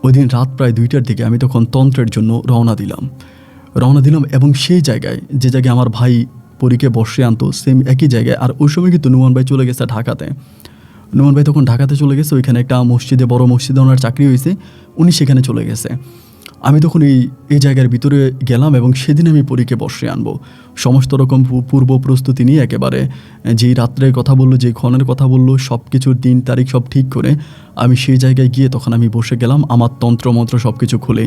ওই দিন রাত প্রায় 2টার দিকে আমি তখন তন্ত্রের জন্য রওনা দিলাম এবং সেই জায়গায় যে জায়গায় আমার ভাই পরীকে বসে আনতো সেম একই জায়গায়। আর ওই সময় কিন্তু নুমান ভাই চলে গেছে ঢাকাতে। নুমান ভাই তখন ঢাকাতে চলে গেছে, ওইখানে একটা মসজিদে, বড় মসজিদে ওনার চাকরি হয়েছে, উনি সেখানে চলে গেছে। আমি তখন এই জায়গার ভিতরে গেলাম এবং সেদিন আমি পরীকে বসে আনবো। সমস্ত রকম পূর্ব প্রস্তুতি নিয়ে একেবারে যেই রাত্রের কথা বললো, যেই ক্ষণের কথা বললো, সব কিছুর দিন তারিখ সব ঠিক করে আমি সেই জায়গায় গিয়ে তখন আমি বসে গেলাম আমার তন্ত্রমন্ত্র সব কিছু খুলে।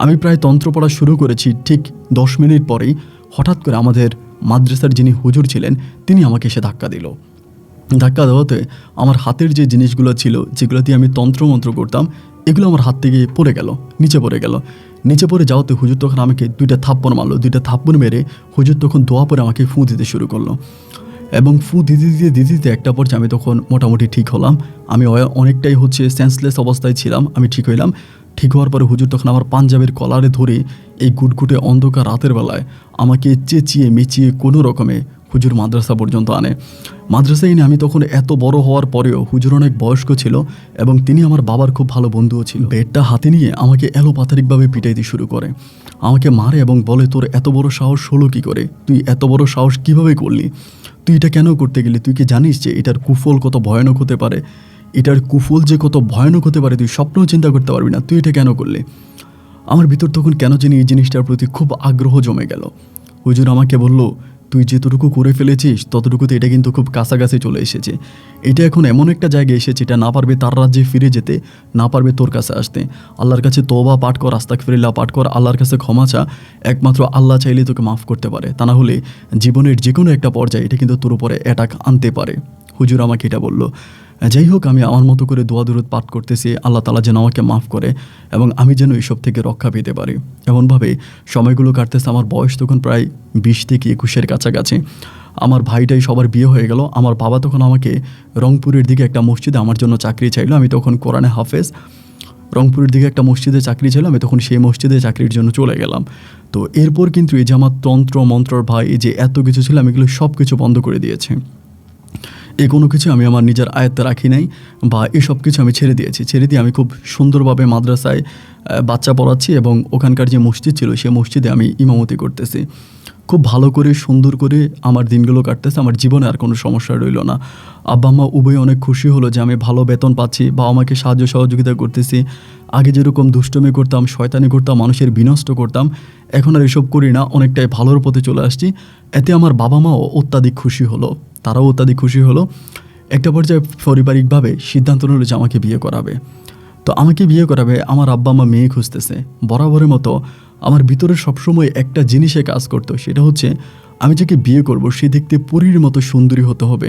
আমি প্রায় তন্ত্র পড়া শুরু করেছি, ঠিক 10 মিনিট পরেই হঠাৎ করে আমাদের মাদ্রাসার যিনি হুজুর ছিলেন তিনি আমাকে এসে ধাক্কা দেওয়াতে আমার হাতের যে জিনিসগুলো ছিল, যেগুলো দিয়ে আমি তন্ত্রমন্ত্র করতাম, এগুলো আমার হাত থেকে নিচে পড়ে যাওয়াতে হুজুর তখন আমাকে 2টা থাপ্পড় মারলো। 2টা থাপ্পড় মেরে হুজুর তখন দোয়া পরে আমাকে ফু দিতে শুরু করলো এবং ফু দিতে একটা পর্যায়ে আমি তখন মোটামুটি ঠিক হলাম। আমি অনেকটাই সেন্সলেস অবস্থায় ছিলাম, আমি ঠিক হইলাম। ঠিক হওয়ার পরে হুজুর তখন আমার পাঞ্জাবের কলারে ধরে এই গুটগুটে অন্ধকার রাতের বেলায় আমাকে চেঁচিয়ে মেচিয়ে কোনো রকমে হুজুর মাদ্রাসা পর্যন্ত আনে। মাদ্রাসায় এনে আমি তখন এত বড় হওয়ার পরেও হুজুর অনেক বয়স্ক ছিল এবং তিনি আমার বাবার খুব ভালো বন্ধুও ছিল। বেডটা হাতে নিয়ে আমাকে এলোপাতারিকভাবে পিটাইতে শুরু করে, আমাকে মারে এবং বলে, তোর এত বড় সাহস হলো কী করে? তুই এত বড় সাহস কীভাবে করলি? তুই এটা কেন করতে গেলি? তুই কি জানিস যে এটার কুফল কত ভয়ানক হতে পারে? এটার কুফল যে কত ভয়ানক হতে পারে তুই স্বপ্নেও চিন্তা করতে পারবি না। তুই এটা কেন করলি? আমার ভিতর তখন কেন জানি এই জিনিসটার প্রতি খুব আগ্রহ জমে গেল। হুজুর আমাকে বলল, তুই যেতটুকু করে ফেলেছিস ততটুকুতে এটা কিন্তু খুব কাছাকাছি চলে এসেছে। এটা এখন এমন একটা জায়গায় এসেছে, এটা না পারবে তার রাজ্যে ফিরে যেতে, না পারবে তোর কাছে আসতে। আল্লাহর কাছে তওবা পাঠ কর, আস্তাগফিরুল্লাহ পাঠ কর, আল্লাহর কাছে ক্ষমা চা। একমাত্র আল্লাহ চাইলে তোকে মাফ করতে পারে, তা না হলে জীবনের যে কোনো একটা পর্যায়ে এটা কিন্তু তোর উপরে অ্যাটাক আনতে পারে। হুজুর আমাকে এটা বলল। যাই হোক, আমি আমার মতো করে দোয়া দুরুদ পাঠ করতেছি, আল্লাহ তাআলা যেন আমাকে মাফ করে এবং আমি যেন এইসব থেকে রক্ষা পেতে পারি। এমনভাবে সময়গুলো কাটতেছে। আমার বয়স তখন প্রায় 20 থেকে 21-এর কাছাকাছি। আমার ভাইটাই সবার বিয়ে হয়ে গেল। আমার বাবা তখন আমাকে রংপুরের দিকে একটা মসজিদে আমার জন্য চাকরি চাইলো। আমি তখন কোরআনে হাফেজ, রংপুরের দিকে একটা মসজিদে চাকরি ছিল, আমি তখন সেই মসজিদে চাকরির জন্য চলে গেলাম। তো এরপর কিন্তু এই যে আমার তন্ত্র মন্ত্রর ভাই, এই যে এত কিছু ছিল, আমি এগুলো সব কিছু বন্ধ করে দিয়েছি। কোনো কিছু আমি আমার নিজের আয়ত্তে রাখি নাই বা এসব কিছু আমি ছেড়ে দিয়ে আমি খুব সুন্দরভাবে মাদ্রাসায় বাচ্চা পড়াচ্ছি এবং ওখানকার যে মসজিদ ছিল সেই মসজিদে আমি ইমামতি করতেছি। খুব ভালো করে সুন্দর করে আমার দিনগুলো কাটতেছে। আমার জীবনে আর কোনো সমস্যা রইল না। আব্বা আম্মা উভয় অনেক খুশি হলো যে আমি ভালো বেতন পাচ্ছি বা আমাকে সাহায্য সহযোগিতা করতেছি। আগে যেরকম দুষ্টুমি করতাম, শয়তানি করতাম, মানুষের বিনষ্ট করতাম, এখন আর এসব করি না, অনেকটাই ভালোর পথে চলে আসছি। এতে আমার বাবা মাও অত্যাধিক খুশি হলো, তারাও অত্যাধিক খুশি হলো। একটা পর্যায়ে পারিবারিকভাবে সিদ্ধান্ত নিল যে আমাকে বিয়ে করাবে। তো আমাকে বিয়ে করাবে, আমার আব্বা আম্মা মেয়ে খুঁজতেছে। বরাবরের মতো আমার ভিতরে সবসময় একটা জিনিসে কাজ করতো, সেটা হচ্ছে আমি যাকে বিয়ে করব সে দেখতে পরীর মতো সুন্দরী হতে হবে।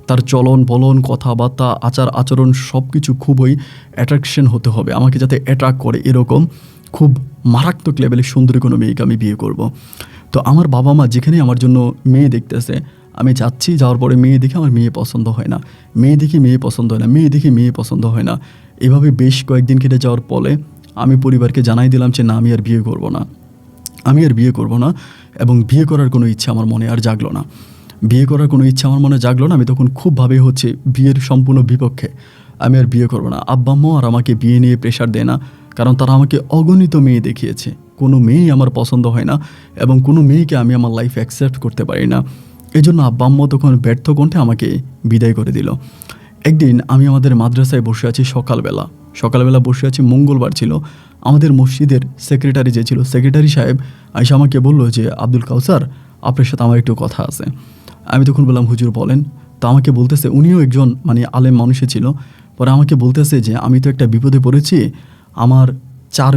তার চলন বলন, কথাবার্তা, আচার আচরণ সব কিছু খুবই অ্যাট্রাকশন হতে হবে, আমাকে যাতে অ্যাট্রাক্ট করে এরকম খুব মারাত্মক লেভেলের সুন্দরী কোনো মেয়েকে আমি বিয়ে করব। তো আমার বাবা মা যেখানে আমার জন্য মেয়ে দেখতেছে, আমি যাচ্ছি, যাওয়ার পরে মেয়ে দেখে আমার মেয়ে পছন্দ হয় না, মেয়ে দেখে মেয়ে পছন্দ হয় না, মেয়ে দেখে মেয়ে পছন্দ হয় না। এভাবে বেশ কয়েকদিন কেটে যাওয়ার ফলে আমি পরিবারকে জানাই দিলাম যে না, আমি আর বিয়ে করব না, আমি আর বিয়ে করব না। এবং বিয়ে করার কোনো ইচ্ছা আমার মনে আর জাগলো না, বিয়ে করার কোনো ইচ্ছা আমার মনে জাগলো না। আমি তখন খুবভাবে হচ্ছে বিয়ের সম্পূর্ণ বিপক্ষে, আমি আর বিয়ে করব না। আব্বা আম্মাও আর আমাকে বিয়ে নিয়ে প্রেশার দেয় না, কারণ তারা আমাকে অগণিত মেয়ে দেখিয়েছে, কোনো মেয়েই আমার পছন্দ হয় না এবং কোনো মেয়েকে আমি আমার লাইফে অ্যাকসেপ্ট করতে পারি না। এই জন্য আব্বা আম্মা তখন ব্যর্থ কণ্ঠে আমাকে বিদায় করে দিল। একদিন আমি আমাদের মাদ্রাসায় বসে আছি, সকালবেলা বসে আছি, মঙ্গলবার ছিল। আমাদের মসজিদের সেক্রেটারি যে ছিল, সেক্রেটারি সাহেব আইসা আমাকে বলল যে আব্দুল কাউসার, আপনার সাথে আমার একটু কথা আছে। আমি তখন বললাম হুজুর বলেন। তো আমাকে বলতেছে, উনিও একজন আলেম মানুষে ছিল। পরে আমাকে বলতেছে যে আমি তো একটা বিপদে পড়েছি, আমার চার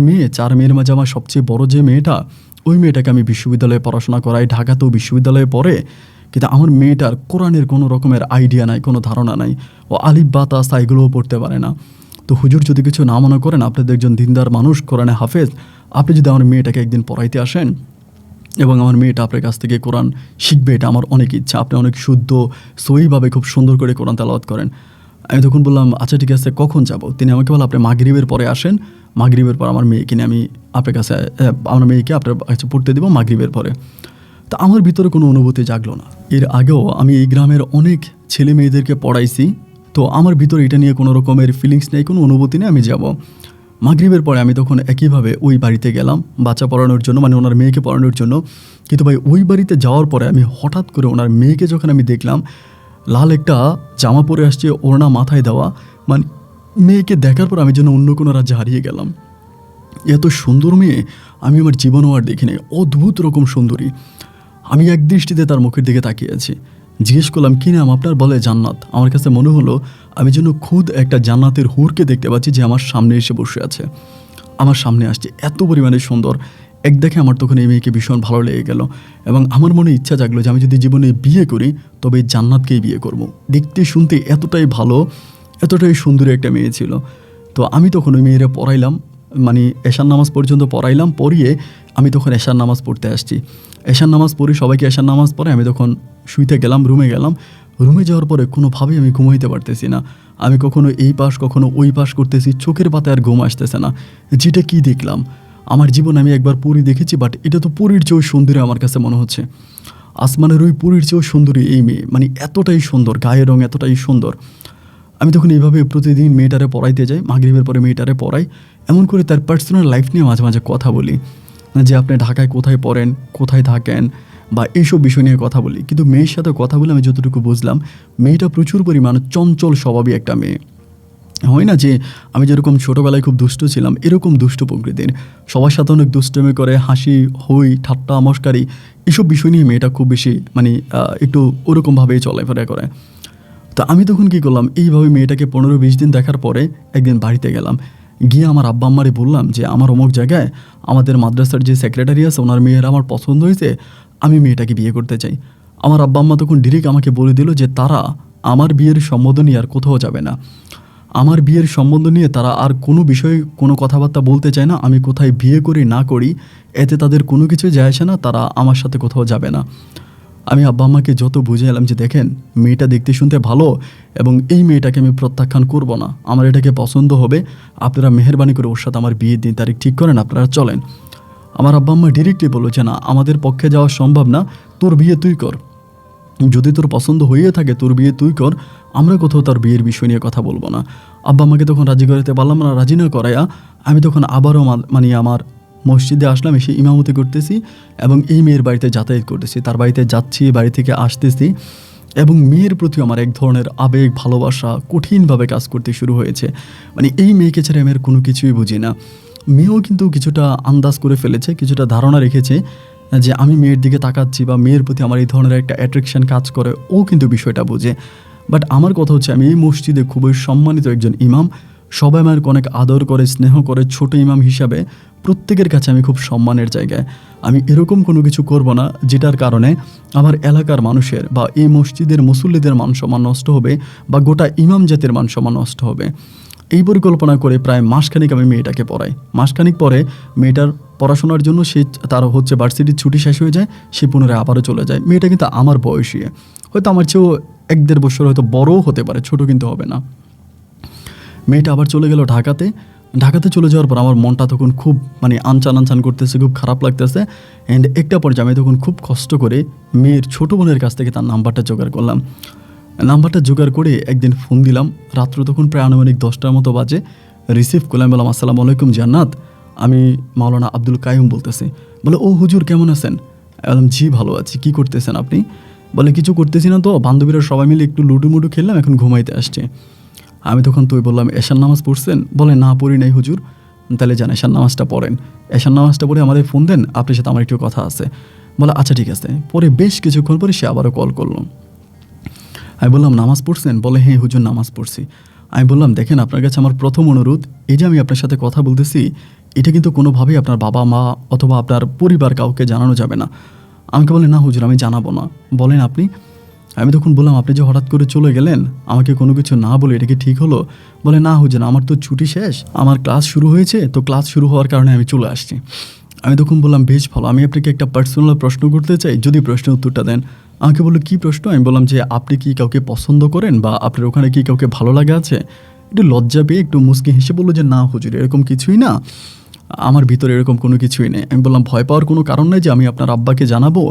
মেয়ের মাঝে আমার সবচেয়ে বড় যে মেয়েটা, ওই মেয়েটাকে আমি বিশ্ববিদ্যালয়ে পড়াশোনা করাই, ঢাকাতেও বিশ্ববিদ্যালয়ে পড়ে, কিন্তু আমার মেয়েটার কোরআনের কোনো রকমের আইডিয়া নাই, কোনো ধারণা নাই, ও আলিফ বা তা সা এগুলোও পড়তে পারে না। তো হুজুর যদি কিছু না মনে করেন, আপনাদের একজন দিনদার মানুষ, কোরআনে হাফেজ, আপনি যদি আমার মেয়েটাকে একদিন পড়াইতে আসেন এবং আমার মেয়েটা আপনার কাছ থেকে কোরআন শিখবে, এটা আমার অনেক ইচ্ছা। আপনি অনেক শুদ্ধ সহিভাবে খুব সুন্দর করে কোরআন তেলাওয়াত করেন। আমি তখন বললাম আচ্ছা ঠিক আছে, কখন যাব? তিনি আমাকে বললেন আপনি মাগরিবের পরে আসেন, মাগরিবের পর আমার মেয়েকে নিয়ে আমি আপনার কাছে, আমার মেয়েকে আপনার কাছে পড়তে দেবো মাগরিবের পরে। তা আমার ভিতরে কোনো অনুভূতি জাগলো না। এর আগেও আমি এই গ্রামের অনেক ছেলে মেয়েদেরকে পড়াইছি, তো আমার ভিতরে এটা নিয়ে কোনো রকমের ফিলিংস নেই, কোনো অনুভূতি নেই, আমি যাব। মাগরিবের পরে আমি তখন একইভাবে ওই বাড়িতে গেলাম বাচ্চা পড়ানোর জন্য, ওনার মেয়েকে পড়ানোর জন্য। কিন্তু ভাই ওই বাড়িতে যাওয়ার পরে আমি হঠাৎ করে ওনার মেয়েকে যখন আমি দেখলাম, লাল একটা জামা পরে আসছে, ওড়না মাথায় দেওয়া, মেয়েকে দেখার পর আমি যেন অন্য কোনো রাজ্যে হারিয়ে গেলাম। এত সুন্দর মেয়ে আমি আমার জীবনও আর দেখিনি, অদ্ভুত রকম সুন্দরী। আমি এক দৃষ্টিতে তার মুখের দিকে তাকিয়ে আছি। জিজ্ঞেস করলাম কী নাম আপনার? বলে জান্নাত। আমার কাছে মনে হলো আমি যেন খুদ একটা জান্নাতের হুরকে দেখতে পাচ্ছি যে আমার সামনে এসে বসে আছে, আমার সামনে আসছে, এত পরিমাণে সুন্দর। এক দেখে আমার তখন এই মেয়েকে ভীষণ ভালো লেগে গেল এবং আমার মনে ইচ্ছা জাগলো যে আমি যদি জীবনে বিয়ে করি তবে এই জান্নাতকেই বিয়ে করব। দেখতে শুনতে এতটাই ভালো, এতটাই সুন্দরী একটা মেয়ে ছিল। তো আমি তখন ওই মেয়েরা পড়াইলাম, এশার নামাজ পর্যন্ত পড়াইলাম, পড়িয়ে আমি তখন এশার নামাজ পড়তে আসছি। এশার নামাজ পড়ি, সবাইকে এশার নামাজ পড়ে আমি তখন শুইতে গেলাম, রুমে গেলাম। রুমে যাওয়ার পরে কোনোভাবেই আমি ঘুমাইতে পারতেছি না। আমি কখনো এই পাশ কখনো ওই পাশ করতেছি, চোখের পাতায় আর ঘুম আসতেছে না। যেটা কি দেখলাম, আমার জীবনে আমি একবার পরী দেখেছি, বাট এটা তো পরীর চেয়েও সুন্দরী আমার কাছে মনে হচ্ছে। আসমানের ওই পরীর চেয়েও সুন্দরী এই মেয়ে, এতটাই সুন্দর, গায়ের রং এতটাই সুন্দর। আমি তখন এইভাবে প্রতিদিন মেয়েটারে পড়াইতে যাই, মাগরিবের পরে মেয়েটারে পড়াই, এমন করে তার পার্সোনাল লাইফ নিয়ে মাঝে মাঝে কথা বলি, যে আপনি ঢাকায় কোথায় পড়েন, কোথায় থাকেন, বা এইসব বিষয় নিয়ে কথা বলি। কিন্তু মেয়ের সাথে কথা বলে আমি যতটুকু বুঝলাম, মেয়েটা প্রচুর পরিমাণ চঞ্চল স্বভাবী একটা মেয়ে। হয় না যে আমি যেরকম ছোটোবেলায় খুব দুষ্ট ছিলাম, এরকম দুষ্ট প্রকৃতির, সবার সাথে অনেক দুষ্টমি করে, হাসি হই ঠাট্টা মস্কারি, এসব বিষয় নিয়ে মেয়েটা খুব বেশি একটু ওরকমভাবেই চলাফেরা করে। তো আমি তখন কী করলাম, এইভাবে মেয়েটাকে 15-20 দিন দেখার পরে একদিন বাড়িতে গেলাম, গিয়ে আমার আব্বা আম্মারে বললাম যে আমার অমুক জায়গায় আমাদের মাদ্রাসার যে সেক্রেটারি আছে, ওনার মেয়ের আমার পছন্দ হয়েছে, আমি মেয়েটাকে বিয়ে করতে চাই। আমার আব্বা আম্মা তখন ডিরেক্ট আমাকে বলে দিল যে তারা আমার বিয়ের সম্বন্ধ নিয়ে আর কোথাও যাবে না, আমার বিয়ের সম্বন্ধ নিয়ে তারা আর কোনো বিষয়ে কোনো কথাবার্তা বলতে চায় না। আমি কোথায় বিয়ে করি না করি এতে তাদের কোনো কিছু যায় আসে না, তারা আমার সাথে কোথাও যাবে না। আমি আব্বা আম্মাকে যত বুঝে এলাম যে দেখেন মেয়েটা দেখতে শুনতে ভালো এবং এই মেয়েটাকে আমি প্রত্যাখ্যান করব না, আমার এটাকে পছন্দ হবে, আপনারা মেহেরবানি করে ওর সাথে আমার বিয়ের দিন তারিখ ঠিক করেন, আপনারা চলেন। আমার আব্বা আম্মা ডিরেক্টলি বললো যে না, আমাদের পক্ষে যাওয়া সম্ভব না, তোর বিয়ে তুই কর, যদি তোর পছন্দ হয়ে থাকে তোর বিয়ে তুই কর, আমরা কোথাও তার বিয়ের বিষয় নিয়ে কথা বলবো না। আব্বা আমাকে তখন রাজি করাতে পারলাম না, রাজি না করাইয়া আমি তখন আবারও আমার মসজিদে আসলাম, এসে ইমামতি করতেছি এবং এই মেয়ের বাড়িতে যাতায়াত করতেছি, তার বাড়িতে যাচ্ছি, বাড়ি থেকে আসতেছি এবং মেয়ের প্রতি আমার এক ধরনের আবেগ ভালোবাসা কঠিনভাবে কাজ করতে শুরু হয়েছে। এই মেয়েকে ছাড়া আমি আর কোনো কিছুই বুঝি না। মেয়েও কিন্তু কিছুটা আন্দাজ করে ফেলেছে, কিছুটা ধারণা রেখেছে যে আমি মেয়ের দিকে তাকাচ্ছি বা মেয়ের প্রতি আমার এই ধরনের একটা অ্যাট্রাকশান কাজ করে, ও কিন্তু বিষয়টা বোঝে। বাট আমার কথা হচ্ছে আমি এই মসজিদে খুবই সম্মানিত একজন ইমাম, সবাই আমাকে অনেক আদর করে, স্নেহ করে, ছোট ইমাম হিসাবে প্রত্যেকের কাছে আমি খুব সম্মানের জায়গায়। আমি এরকম কোনো কিছু করব না যেটার কারণে আমার এলাকার মানুষের বা এই মসজিদের মুসল্লিদের মান সম্মান নষ্ট হবে বা গোটা ইমাম জাতির মান সম্মান নষ্ট হবে। এই পরিকল্পনা করে প্রায় মাসখানিক আমি মেয়েটাকে পড়াই। মাসখানিক পরে মেয়েটার পড়াশোনার জন্য সে তার ভার্সিটির ছুটি শেষ হয়ে যায়, সে পুনরায় আবারও চলে যায়। মেয়েটা কিন্তু আমার বয়সী, হয়তো আমার চেয়েও 1-1.5 বছর হয়তো বড়ও হতে পারে, ছোট কিন্তু হবে না। মেয়েটা আবার চলে গেল ঢাকাতে। ঢাকাতে চলে যাওয়ার পর আমার মনটা তখন খুব আনচান করতেছে, খুব খারাপ লাগতেছে। অ্যান্ড একটা পর্যায়ে আমি তখন খুব কষ্ট করে মেয়ের ছোটো বোনের কাছ থেকে তার নাম্বারটা জোগাড় করলাম। নাম্বারটা জোগাড় করে একদিন ফোন দিলাম। রাত্র তখন প্রায় আনুমানিক 10টার মতো বাজে। রিসিভ করলাম, বললাম আসসালামু আলাইকুম জান্নাত, আমি মাওলানা আব্দুল কাইয়ুম বলতেছি। বলে ও হুজুর কেমন আছেন? বললাম জি ভালো আছি, কী করতেছেন আপনি? বলে কিছু করতেছি না, তো বান্ধবীরা সবাই মিলে একটু লুডুমুডু খেললাম, এখন ঘুমাইতে আসছে। আমি তখন বললাম এশার নামাজ পড়ছেন? বলে না পড়ি নাই হুজুর। তাহলে যান এশার নামাজটা পড়েন, এশার নামাজটা পড়ে আমাদের ফোন দেন, আপনার সাথে আমার একটু কথা আছে। বলে আচ্ছা ঠিক আছে। পরে বেশ কিছুক্ষণ পরে সে আবারও কল করলো। আমি বললাম নামাজ পড়ছেন? বলে হ্যাঁ হুজুর নামাজ পড়ছি। আমি বললাম দেখেন, আপনার কাছে আমার প্রথম অনুরোধ, এই যে আমি আপনার সাথে কথা বলতেছি, এটা কিন্তু কোনোভাবেই আপনার বাবা মা অথবা আপনার পরিবার কাউকে জানানো যাবে না। আমাকে বলে না হুজুর আমি জানাবো না। বলেন আপনি? আমি তখন বললাম আপনি যে হঠাৎ করে চলে গেলেন আমাকে কোনো কিছু না বলে, এটা কি ঠিক হলো? বলে না হুজুর আমার তো ছুটি শেষ, আমার ক্লাস শুরু হয়েছে, তো ক্লাস শুরু হওয়ার কারণে আমি চলে আসছি। আমি তখন বললাম বেশ ভালো, আমি আপনাকে একটা পার্সোনাল প্রশ্ন করতে চাই, যদি প্রশ্নের উত্তরটা দেন। আমাকে বললো কী প্রশ্ন? আমি বললাম যে আপনি কি কাউকে পছন্দ করেন বা আপনার ওখানে কি কাউকে ভালো লাগা আছে? একটু লজ্জা পেয়ে একটু মুচকি হেসে বললো যে না হুজুর এরকম কিছুই না, আমার ভিতরে এরকম কোনো কিছুই নেই। আমি বললাম ভয় পাওয়ার কোনো কারণ নেই যে আমি আপনার আব্বাকে জানাবো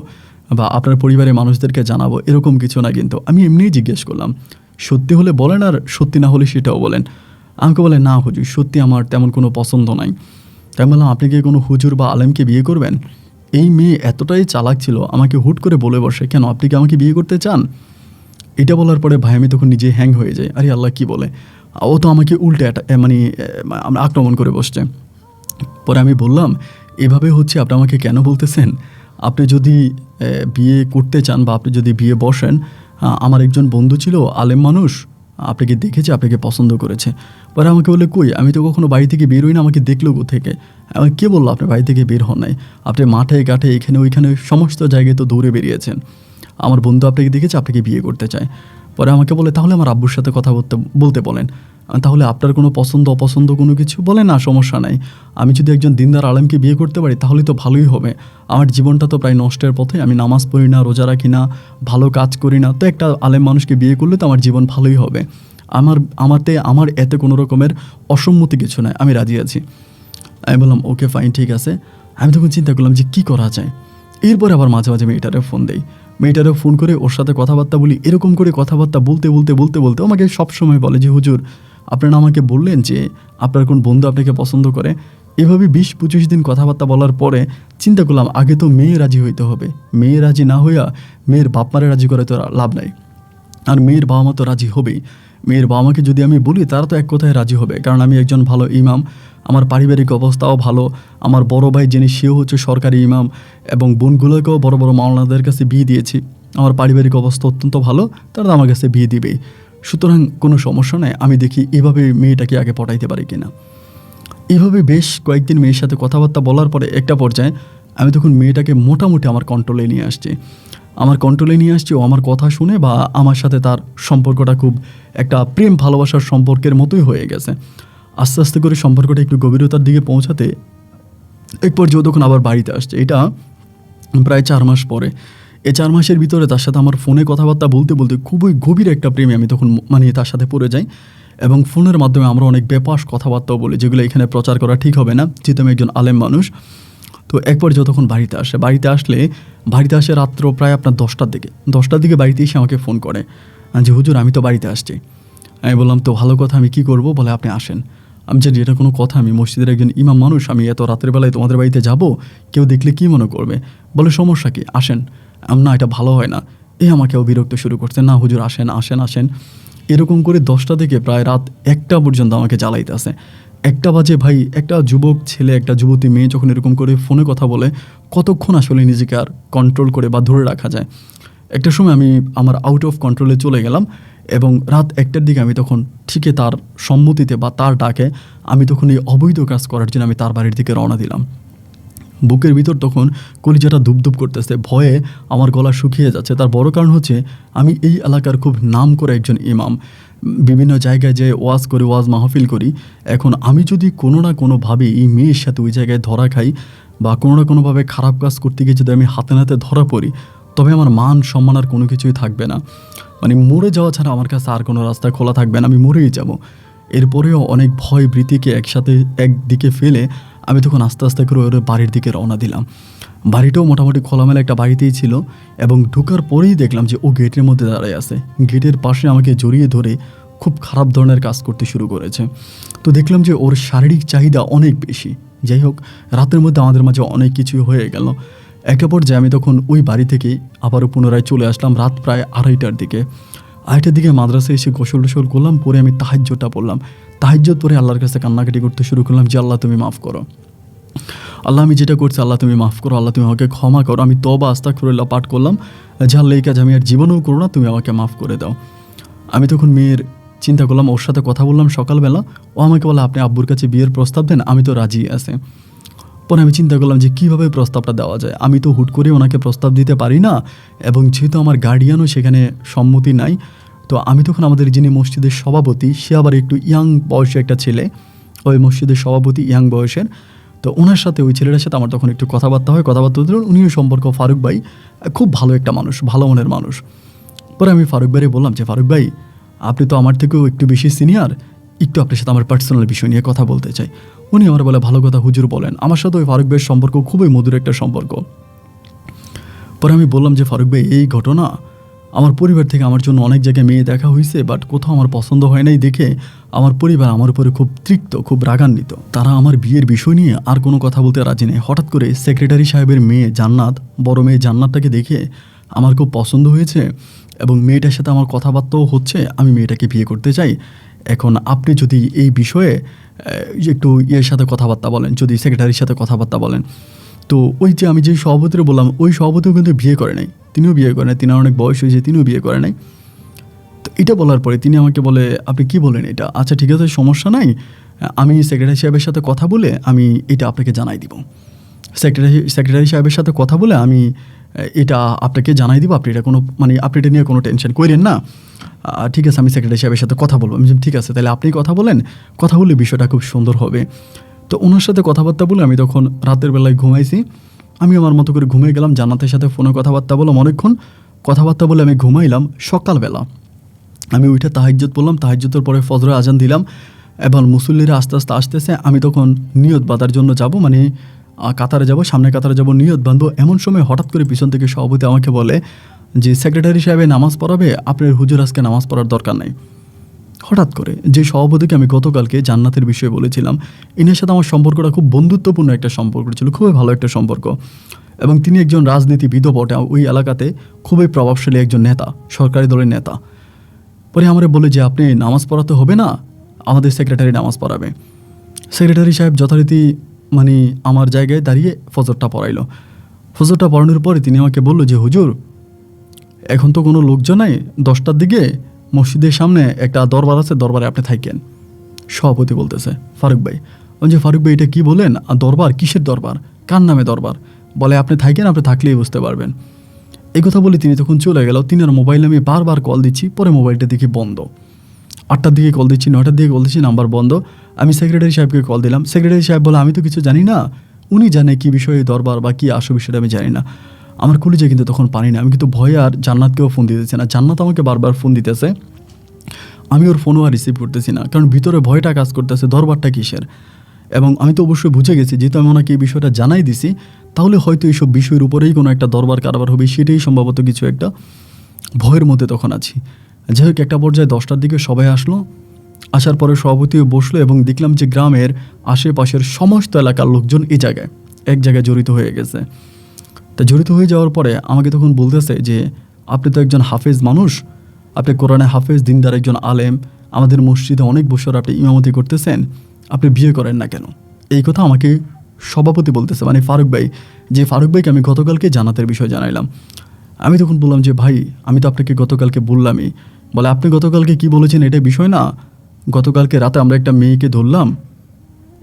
বা আপনার পরিবারের মানুষদেরকে জানাবো, এরকম কিছু না। কিন্তু আমি এমনিই জিজ্ঞেস করলাম, সত্যি হলে বলেন আর সত্যি না হলে সেটাও বলেন। আমাকে বলে না হুজুর সত্যি আমার তেমন কোনো পছন্দ নাই। তাই বললাম আপনি কি কোনো হুজুর বা আলেমকে বিয়ে করবেন? এই মেয়ে এতটাই চালাক ছিল, আমাকে হুট করে বলে বসে কেন আপনি কি আমাকে বিয়ে করতে চান? এটা বলার পরে ভাই আমি তখন নিজে হ্যাং হয়ে যাই, আরে আল্লাহ কি বলে, ও তো আমাকে উল্টে আক্রমণ করে বসছে। পরে আমি বললাম এভাবে আপনি আমাকে কেন বলতেছেন? আপনি যদি বিয়ে করতে চান বা আপনি যদি বিয়ে বসেন, আমার একজন বন্ধু ছিল আলেম মানুষ, আপনাকে দেখেছে, আপনাকে পছন্দ করেছে। পরে আমাকে বলে কই, আমি তো কখনো বাড়ি থেকে বের হই না, আমাকে দেখলো কোথেকে? আমাকে কে বললো আপনি বাড়ি থেকে বের হন নাই? আপনি মাঠে ঘাটে এখানে ওইখানে সমস্ত জায়গায় তো দৌড়ে বেরিয়েছেন। আমার বন্ধু আপনাকে দেখেছে, আপনাকে বিয়ে করতে চায়। পরে আমাকে বলে তাহলে আমার আব্বুর সাথে কথা বলতে বলেন, তাহলে আপনার কোনো পছন্দ অপছন্দ কোনো কিছু? বলে না সমস্যা নাই, আমি যদি একজন দিনদার আলেমকে বিয়ে করতে পারি তাহলে তো ভালোই হবে। আমার জীবনটা তো প্রায় নষ্টের পথে, আমি নামাজ পড়ি না, রোজা রাখি না, ভালো কাজ করি না, তো একটা আলেম মানুষকে বিয়ে করলে তো আমার জীবন ভালোই হবে। আমার এতে কোনো রকমের অসম্মতি কিছু নাই, আমি রাজি আছি। আমি বললাম ওকে ফাইন ঠিক আছে। আমি তখন চিন্তা করলাম যে কী করা যায়। এরপরে আবার মাঝে মাঝে মেয়েটারে ফোন দেই, মেয়েটারে ফোন করে ওর সাথে কথাবার্তা বলি। এরকম করে কথাবার্তা বলতে আমাকে সবসময় বলে যে হুজুর আপনারা আমাকে বললেন যে আপনার কোন বন্ধু আপনাকে পছন্দ করে। এভাবে 20-25 দিন কথাবার্তা বলার পরে চিন্তা করলাম আগে তো মেয়ে রাজি হইতে হবে, মেয়ে রাজি না হইয়া মেয়ের বাপ মারে রাজি করে তো লাভ নাই, আর মেয়ের বাবা মা তো রাজি হবেই। মেয়ের বাবা মাকে যদি আমি বলি তারা তো এক কথায় রাজি হবে, কারণ আমি একজন ভালো ইমাম, আমার পারিবারিক অবস্থাও ভালো, আমার বড় ভাই যিনি সেও সরকারি ইমাম, এবং বোনগুলোকেও বড় বড় মাওলানাদের কাছে বিয়ে দিয়েছি। আমার পারিবারিক অবস্থা অত্যন্ত ভালো, তারা আমার কাছে বিয়ে দিবেই। সুতরাং কোনো সমস্যা নেই, আমি দেখি এভাবে মেয়েটাকে আগে পটাইতে পারি কিনা। এইভাবে বেশ কয়েকদিন মেয়ের সাথে কথাবার্তা বলার পরে একটা পর্যায়ে আমি তখন মেয়েটাকে মোটামুটি আমার কন্ট্রোলে নিয়ে আসছি। ও আমার কথা শুনে বা আমার সাথে তার সম্পর্কটা খুব একটা প্রেম ভালোবাসার সম্পর্কের মতোই হয়ে গেছে। আস্তে আস্তে করে সম্পর্কটা একটু গভীরতার দিকে পৌঁছাতে এক পর্যায়ে তখন আবার বাড়িতে আসছে। এটা প্রায় 4 মাস পরে। এই 4 মাসের ভিতরে তার সাথে আমার ফোনে কথাবার্তা বলতে খুবই গভীর একটা প্রেমে আমি তখন তার সাথে পড়ে যাই, এবং ফোনের মাধ্যমে আমরা অনেক বেপাস কথাবার্তাও বলি, যেগুলো এখানে প্রচার করা ঠিক হবে না, যেহেতু আমি একজন আলেম মানুষ। তো একবার যতক্ষণ বাড়িতে আসে রাত্র প্রায় আপনার 10টার দিকে বাড়িতে এসে আমাকে ফোন করে যে হুজুর আমি তো বাড়িতে আসছি। আমি বললাম তো ভালো কথা, আমি কি করব? বলে আপনি আসেন। আমি জানি এটা কোনো কথা, আমি মসজিদের একজন ইমাম মানুষ, আমি এত রাতের বেলায় তোমাদের বাড়িতে যাব, কেউ দেখলে কি মনে করবে? বলে সমস্যা কি, আসেন। না এটা ভালো হয় না, আমাকেও বিরক্ত শুরু করছে, না হুজুর আসেন। এরকম করে 10টা থেকে প্রায় রাত 1টা পর্যন্ত আমাকে জ্বালাইতে আসে। 1টা বাজে ভাই, একটা যুবক ছেলে একটা যুবতী মেয়ে যখন এরকম করে ফোনে কথা বলে কতক্ষণ আসলে নিজেকে আর কন্ট্রোল করে বা ধরে রাখা যায়। একটা সময় আমি আমার আউট অফ কন্ট্রোলে চলে গেলাম, এবং রাত 1টার দিকে আমি তখন ঠিকই তার সম্মতিতে বা তার ডাকে আমি তখন এই অবৈধ কাজ করার জন্য আমি তার বাড়ির দিকে রওনা দিলাম। বুকের ভিতর তখন কলিজাটা ধুপধুপ করতেছে, ভয়ে আমার গলা শুকিয়ে যাচ্ছে। তার বড় কারণ হচ্ছে আমি এই এলাকার খুব নাম করে একজন ইমাম, বিভিন্ন জায়গায় যে ওয়াজ করি, ওয়াজ মাহফিল করি। এখন আমি যদি কোনো না কোনোভাবে এই মেয়ের সাথে ওই জায়গায় ধরা খাই বা কোনো না কোনোভাবে খারাপ কাজ করতে গিয়ে যদি আমি হাতে নাতে ধরা পড়ি, তবে আমার মান সম্মান আর কোনো কিছুই থাকবে না। মানে মরে যাওয়া ছাড়া আমার কাছে আর কোনো রাস্তা খোলা থাকবে না, আমি মরেই যাব। এরপরেও অনেক ভয় ভীতিকে একসাথে একদিকে ফেলে আমি তখন আস্তে আস্তে করে ওর বাড়ির দিকে রওনা দিলাম। বাড়িটাও মোটামুটি খোলামেলা একটা বাড়িতেই ছিল এবং ঢোকার পরেই দেখলাম যে ও গেটের মধ্যে দাঁড়ায় আছে। গেটের পাশে আমাকে জড়িয়ে ধরে খুব খারাপ ধরনের কাজ করতে শুরু করেছে। তো দেখলাম যে ওর শারীরিক চাহিদা অনেক বেশি। যাই হোক, রাতের মধ্যে আমাদের মাঝে অনেক কিছু হয়ে গেল। একটা পর্যায়ে আমি তখন ওই বাড়ি থেকেই আবারও পুনরায় চলে আসলাম রাত প্রায় 2:30টার দিকে। 2:30টার দিকে মাদ্রাসায় এসে গোসল টোসল করলাম, পরে আমি তাহাজ্জুদটা পড়লাম। তাহাজ্জুদ পরে আল্লাহর কাছে কান্নাকাটি করতে শুরু করলাম যে আল্লাহ তুমি মাফ করো, আল্লাহ আমি যেটা করছি আল্লাহ তুমি মাফ করো, আল্লাহ তুমি আমাকে ক্ষমা করো। আমি তওবা আস্তাগফিরুল্লাহ পাঠ করলাম যে আল্লাহ এই কাজ আমি আর জীবনেও করো না, তুমি আমাকে মাফ করে দাও। আমি তখন মেয়ের চিন্তা করলাম, ওর সাথে কথা বললাম সকালবেলা। ও আমাকে বলে আপনি আব্বুর কাছে বিয়ের প্রস্তাব দেন, আমি তো রাজি আছে। পরে আমি চিন্তা করলাম যে কীভাবে প্রস্তাবটা দেওয়া যায়। আমি তো হুট করে ওনাকে প্রস্তাব দিতে পারি না, এবং যেহেতু আমার গার্ডিয়ানও সেখানে সম্মতি নাই। তো আমি তখন আমাদের যিনি মসজিদের সভাপতি, সে আবার একটু ইয়াং বয়সে একটা ছেলে, ওই মসজিদের সভাপতি ইয়াং বয়সের। তো ওনার সাথে ওই ছেলেটার সাথে আমার তখন একটু কথাবার্তা হয়। কথাবার্তা হতে উনিও সম্পর্ক, ফারুক ভাই খুব ভালো একটা মানুষ, ভালো মনের মানুষ। পরে আমি ফারুক ভাইরে বললাম যে ফারুক ভাই আপনি তো আমার থেকেও একটু বেশি সিনিয়র, একটু আপনার সাথে আমার পার্সোনাল বিষয় নিয়ে কথা বলতে চাই। উনি আমার বলে ভালো কথা হুজুর বলেন। আমার সাথে ওই ফারুক ভাইয়ের সম্পর্ক খুবই মধুর একটা সম্পর্ক। পরে আমি বললাম যে ফারুক ভাই এই ঘটনা, আমার পরিবার থেকে আমার জন্য অনেক জায়গায় মেয়ে দেখা হয়েছে, বাট কোথাও আমার পছন্দ হয় নাই দেখে আমার পরিবার আমার উপরে খুব তৃপ্ত, খুব রাগান্বিত। তারা আমার বিয়ের বিষয় নিয়ে আর কোনো কথা বলতে রাজি নেই। হঠাৎ করে সেক্রেটারি সাহেবের মেয়ে জান্নাত, বড় মেয়ে জান্নাতটাকে দেখে আমার খুব পছন্দ হয়েছে এবং মেয়েটার সাথে আমার কথাবার্তাও হচ্ছে, আমি মেয়েটাকে বিয়ে করতে চাই। এখন আপনি যদি এই বিষয়ে একটু ইয়ের সাথে কথাবার্তা বলেন, যদি সেক্রেটারির সাথে কথাবার্তা বলেন। তো ওই যে আমি যে সভাপতিরে বললাম, ওই সভাপতিও কিন্তু বিয়ে করে নাই, তিনিও বিয়ে করে নাই, তিনার অনেক বয়স হয়েছে, তিনিও বিয়ে করে নাই। তো এটা বলার পরে তিনি আমাকে বলে আপনি কি বলেন এটা? আচ্ছা ঠিক আছে, সমস্যা নাই, আমি সেক্রেটারি সাহেবের সাথে কথা বলে আমি এটা আপনাকে জানাই দিব। সেক্রেটারি সাহেবের সাথে কথা বলে আমি এটা আপনাকে জানাই দিব, আপনি এটা কোনো মানে আপনি এটা নিয়ে কোনো টেনশন করেন না। ঠিক আছে, আমি সেক্রেটারি সাহেবের সাথে কথা বলবো। আমি ঠিক আছে, তাহলে আপনি কথা বলেন, কথা বললে বিষয়টা খুব সুন্দর হবে। তো ওনার সাথে কথাবার্তা বলে আমি তখন রাতের বেলায় ঘুমাইছি। আমি আমার মতো করে ঘুমিয়ে গেলাম। জান্নাতের সাথে ফোনে কথাবার্তা বললাম অনেকক্ষণ। কথাবার্তা বলে আমি ঘুমাইলাম। সকালবেলা আমি উঠে তাহাজ্জুদ পড়লাম। তাহাজ্জুদের পরে ফজরের আজান দিলাম এবং মুসল্লিরা আস্তে আস্তে আসতেছে। আমি তখন নিয়ত বাঁধার জন্য যাব, মানে কাতারে যাব, সামনে কাতারে যাব, নিয়ত বাঁধবো। এমন সময় হঠাৎ করে পিছন থেকে সভাপতি আমাকে বলে যে সেক্রেটারি সাহেবে নামাজ পড়াবে, আপনার হুজুর আজকে নামাজ পড়ার দরকার নাই। হঠাৎ করে যে সভাপতিকে আমি গতকালকে জান্নাতের বিষয়ে বলেছিলাম, ইনার সাথে আমার সম্পর্কটা খুব বন্ধুত্বপূর্ণ একটা সম্পর্ক ছিল, খুবই ভালো একটা সম্পর্ক, এবং তিনি একজন রাজনীতিবিদও বটে, ওই এলাকাতে খুবই প্রভাবশালী একজন নেতা, সরকারি দলের নেতা। পরে আমারে বলে যে আপনি নামাজ পড়াতে হবে না, আমাদের সেক্রেটারি নামাজ পড়াবে। সেক্রেটারি সাহেব যথারীতি মানে আমার জায়গায় দাঁড়িয়ে ফজরটা পড়াইলো। ফজরটা পড়ানোর পরে তিনি আমাকে বললো যে হুজুর এখন তো কোনো লোকজন নাই, 10টার দিকে মসজিদের সামনে একটা দরবার আছে, দরবারে আপনি থাকেন। সভাপতি বলতেছে ফারুক ভাই। যে ফারুক ভাই এটা কি বলেন? দরবার কিসের দরবার, কার নামে দরবার? বলে আপনি থাকেন, আপনি থাকলেই বুঝতে পারবেন। এই কথা বলে তিনি তখন চলে গেল। তিনার মোবাইলে আমি বারবার কল দিচ্ছি, পরে মোবাইলটা দেখি বন্ধ। 8টার দিকে কল দিচ্ছি, 9টার দিকে কল দিচ্ছি, নাম্বার বন্ধ। আমি সেক্রেটারি সাহেবকে কল দিলাম। সেক্রেটারি সাহেব বলে আমি তো কিছু জানি না, উনি জানে কী বিষয়ে দরবার বা কী আসল বিষয়টা আমি জানি না। আমার কলিজা কিন্তু তখন পানি না। আমি কিন্তু ভয়ে আর জান্নাতকেও ফোন দিতেছি না। জান্নাত আমাকে বারবার ফোন দিতেছে, আমি ওর ফোনও আর রিসিভ করতেছি না, কারণ ভিতরে ভয়টা কাজ করতেছে দরবারটা কিসের। এবং আমি তো অবশ্যই বুঝে গেছি, যেহেতু আমি ওনাকে এই বিষয়টা জানাই দিছি, তাহলে হয়তো এইসব বিষয়ের উপরেই কোনো একটা দরবার কারবার হবে, সেটাই সম্ভবত কিছু একটা। ভয়ের মধ্যে তখন আছি। যাই হোক, একটা পর্যায়ে 10টার দিকে সবাই আসলো। আসার পরে সভাপতিও বসলো এবং দেখলাম যে গ্রামের আশেপাশের সমস্ত এলাকার লোকজন এই জায়গায় এক জায়গায় জড়িত হয়ে গেছে। তা জড়িত হয়ে যাওয়ার পরে আমাকে তখন বলতেছে যে আপনি তো একজন হাফেজ মানুষ, আপনি কোরআনে হাফেজ, দিনদার একজন আলেম, আমাদের মসজিদে অনেক বছর আপনি ইমামতি করতেছেন, আপনি বিয়ে করেন না কেন? এই কথা আমাকে সভাপতি বলতেছে, মানে ফারুক ভাই, যে ফারুক ভাইকে আমি গতকালকে জান্নাতের বিষয় জানাইলাম। আমি তখন বললাম যে ভাই আমি তো আপনাকে গতকালকে বললামই বলে আপনি গতকালকে কি বলেছেন এটা বিষয় না, গতকালকে রাতে আমরা একটা মেয়েকে ধরলাম,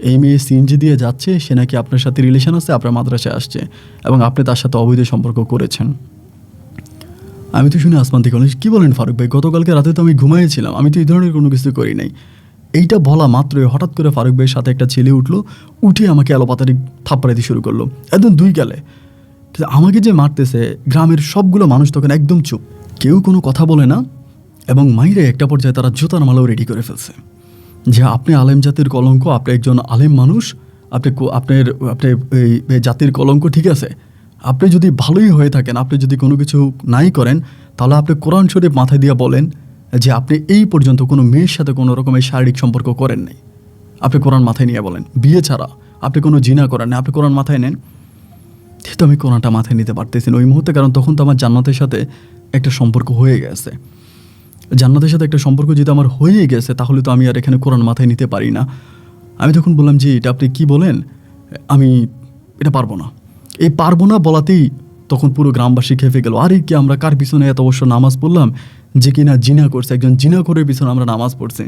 এই মেয়ে সিএনজি দিয়ে যাচ্ছে, সে নাকি আপনার সাথে রিলেশন আছে, আপনার মাদ্রাসায় আসছে এবং আপনি তার সাথে অবৈধ সম্পর্ক করেছেন। আমি তো শুনে আসমান থেকে বললাম, কী বলেন ফারুক ভাই, গতকালকে রাতে তো আমি ঘুমাইছিলাম, আমি তো এই ধরনের কোনো কিছু করি নাই। এইটা বলা মাত্রই হঠাৎ করে ফারুক ভাইয়ের সাথে একটা ছেলে উঠলো, উঠে আমাকে এলোপাতারি থাপ্পড় দিতে শুরু করলো, একদম দুই গালে। কিন্তু আমাকে যে মারতেছে, গ্রামের সবগুলো মানুষ তখন একদম চুপ, কেউ কোনো কথা বলে না। এবং মাইরে একটা পর্যায়ে তারা জুতার মালাও রেডি করে ফেলছে যে আপনি আলেম জাতির কলঙ্ক, আপনি একজন আলেম মানুষ, আপনার এই জাতির কলঙ্ক, ঠিক আছে, আপনি যদি ভালোই হয়ে থাকেন, আপনি যদি কোনো কিছু নাই করেন, তাহলে আপনি কোরআন শরীফ মাথায় দিয়ে বলেন যে আপনি এই পর্যন্ত কোনো মেয়ের সাথে কোনো রকমের শারীরিক সম্পর্ক করেন নাই। আপনি কোরআন মাথায় নিয়ে বলেন, বিয়ে ছাড়া আপনি কোনো জিনা করেন না, আপনি কোরআন মাথায় নেন। যেহেতু আমি কোরআনটা মাথায় নিতে পারতেছি না ওই মুহূর্তে, কারণ তখন তো আমার জান্নাতের সাথে একটা সম্পর্ক হয়ে গেছে। জান্নাতের সাথে একটা সম্পর্ক যদি আমার হয়ে গেছে, তাহলে তো আমি আর এখানে কোরআন মাথায় নিতে পারি না। আমি তখন বললাম, জি এটা আপনি কি বলেন, আমি এটা পারবো না। এই পারবো না বলাতেই তখন পুরো গ্রামবাসী খেপে গেল, আরে কি আমরা কার পিছনে এত অবশ্য নামাজ পড়লাম, যে কিনা জিনা করছে, একজন জিনা করে পিছনে আমরা নামাজ পড়ছি।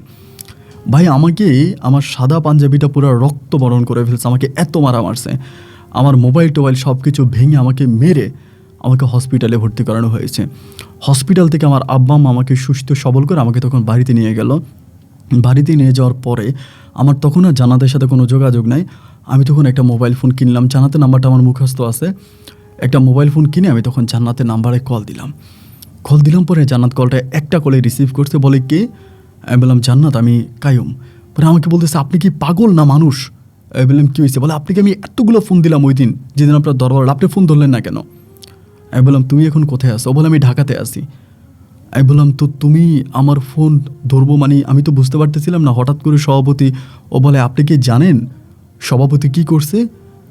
ভাই আমাকে আমার সাদা পাঞ্জাবিটা পুরো রক্ত বরণ করে ফেলছে, আমাকে এত মারা মারছে, আমার মোবাইল টোবাইল সব কিছু ভেঙে আমাকে মেরে আমাকে হসপিটালে ভর্তি করানো হয়েছে। হসপিটাল থেকে আমার আব্বা আম্মা আমাকে সুস্থ সবল করে আমাকে তখন বাড়িতে নিয়ে গেল। বাড়িতে নিয়ে যাওয়ার পরে আমার তখন আর জান্নাতের সাথে কোনো যোগাযোগ নাই। আমি তখন একটা মোবাইল ফোন কিনলাম, জান্নাতের নাম্বারটা আমার মুখস্থ আছে। একটা মোবাইল ফোন কিনে আমি তখন জান্নাতের নাম্বারে কল দিলাম পরে জান্নাত কলটা একটা কলে রিসিভ করতে, বলে কে? আমি বললাম জান্নাত, আমি কায়ুম। পরে আমাকে বলতেছে আপনি কি পাগল না মানুষ? আমি বললাম কী হয়েছে? বলে আপনাকে আমি এতগুলো ফোন দিলাম ওই দিন যেদিন আপনার দরবার, আপনি ফোন ধরলেন না কেন? আমি বললাম তুমি এখন কোথায় আছো? ও বলে আমি ঢাকাতে আছি। আমি বললাম তো তুমি আমার ফোন ধরবো মানে আমি তো বুঝতে পারতেছিলাম না, হঠাৎ করে সভাপতি। ও বলে আপনি কি জানেন সভাপতি কি করছে?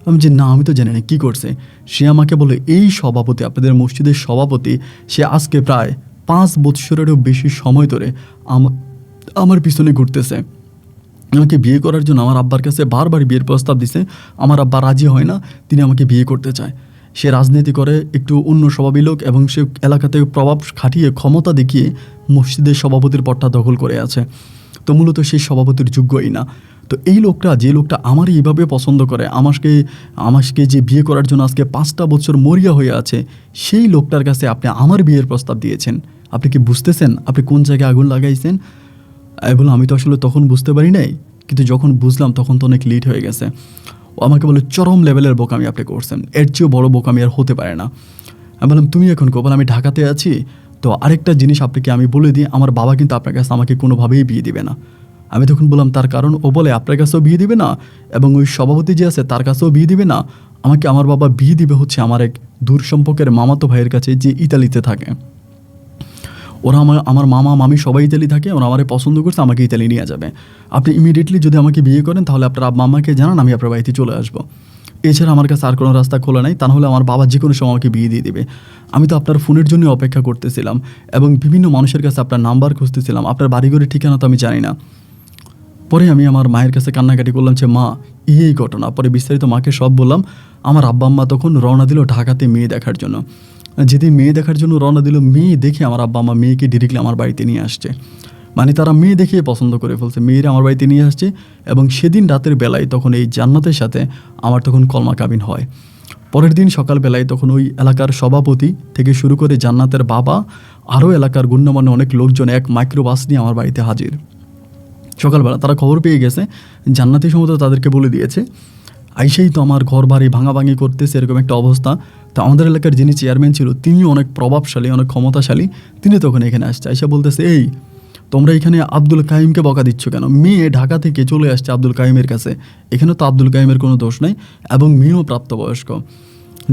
আমি যে না আমি তো জানি না কী করছে। সে আমাকে বলে এই সভাপতি, আপনাদের মসজিদের সভাপতি, সে আজকে প্রায় 5 বৎসরেরও বেশি সময় ধরে আমার পিছনে ঘুরতেছে। আমাকে বিয়ে করার জন্য আমার আব্বার কাছে বারবার বিয়ের প্রস্তাব দিছে, আমার আব্বা রাজি হয় না, তিনি আমাকে বিয়ে করতে চায়। সে রাজনীতি করে, একটু অন্য স্বভাবী লোক, এবং সে এলাকাতে প্রভাব খাটিয়ে ক্ষমতা দেখিয়ে মসজিদের সভাপতির পদটা দখল করে আছে। তো মূলত সেই সভাপতির যোগ্যই না। তো এই লোকটা, যে লোকটা আমারই এইভাবে পছন্দ করে, আমাকে যে বিয়ে করার জন্য আজকে 5টা বছর মরিয়া হয়ে আছে, সেই লোকটার কাছে আপনি আমার বিয়ের প্রস্তাব দিয়েছেন। আপনি কি বুঝতেছেন আপনি কোন জায়গায় আগুন লাগাইছেন? বললাম আমি তো আসলে তখন বুঝতে পারি নাই, কিন্তু যখন বুঝলাম তখন তো অনেক লেট হয়ে গেছে। ও আমাকে বলে চরম লেভেলের বোকামি আপনি করছেন, এর চেয়েও বড় বোকামি আর হতে পারে না। আমি বললাম তুমি এখন বলে আমি ঢাকাতে আছি। তো আরেকটা জিনিস আপনাকে আমি বলে দিই, আমার বাবা কিন্তু আপনার কাছে আমাকে কোনোভাবেই বিয়ে দিবে না। আমি তখন বললাম তার কারণ? ও বলে আপনার কাছেও বিয়ে দিবে না, এবং ওই সভাপতি যে আছে তার কাছেও বিয়ে দিবে না। আমাকে আমার বাবা বিয়ে দিবে হচ্ছে আমার এক দূর সম্পর্কের মামাতো ভাইয়ের কাছে, যে ইতালিতে থাকে। ওরা আমার মামা মামি সবাই ইতালি থাকে, ওরা আমারে পছন্দ করছে, আমাকে ইতালি নিয়ে যাবে। আপনি ইমিডিয়েটলি যদি আমাকে বিয়ে করেন তাহলে আপনার আব্বা আম্মাকে জানান, আমি আপনার বাড়িতে চলে আসবো। এছাড়া আমার কাছে আর কোনো রাস্তা খোলা নাই, তা নাহলে আমার বাবা যে কোনো সময় আমাকে বিয়ে দিয়ে দেবে। আমি তো আপনার ফোনের জন্য অপেক্ষা করতেছিলাম এবং বিভিন্ন মানুষের কাছে আপনার নাম্বার খুঁজতেছিলাম, আপনার বাড়িঘরের ঠিকানা তো আমি জানি না। পরে আমি আমার মায়ের কাছে কান্নাকাটি করলাম যে মা এই ঘটনা। পরে বিস্তারিত মাকে সব বললাম। আমার আব্বা আম্মা তখন রওনা দিল ঢাকাতে মেয়ে দেখার জন্য। যেদিন মেয়ে দেখার জন্য রওনা দিল, মেয়ে দেখে আমার আব্বা আম্মা মেয়েকে ডিরেক্টলি আমার বাড়িতে নিয়ে আসছে। মানে তারা মেয়ে দেখে পছন্দ করে ফেলছে, মেয়েরা আমার বাড়িতে নিয়ে আসছে। এবং সেদিন রাতের বেলায় তখন এই জান্নাতের সাথে আমার তখন কলমা কাবিন হয়। পরের দিন সকালবেলায় তখন ওই এলাকার সভাপতি থেকে শুরু করে জান্নাতের বাবা, আরও এলাকার গণ্যমান্য অনেক লোকজন এক মাইক্রোবাস নিয়ে আমার বাড়িতে হাজির। সকালবেলা তারা খবর পেয়ে গেছে, জান্নাতি সম্ভবত তাদেরকে বলে দিয়েছে। আইসেই তো আমার ঘর বাড়ি ভাঙাভাঙি করতেছে, এরকম একটা অবস্থা। তো আমাদের এলাকার যিনি চেয়ারম্যান ছিল, তিনিও অনেক প্রভাবশালী, অনেক ক্ষমতাশালী। তিনি তখন এখানে আসছে, আইসা বলতেছে এই তোমরা এখানে আব্দুল কাইমকে বকা দিচ্ছ কেন? মেয়ে ঢাকা থেকে চলে আসছে আব্দুল কাইমের কাছে, এখানে তো আব্দুল কাইমের কোনো দোষ নাই, এবং মেয়েও প্রাপ্তবয়স্ক।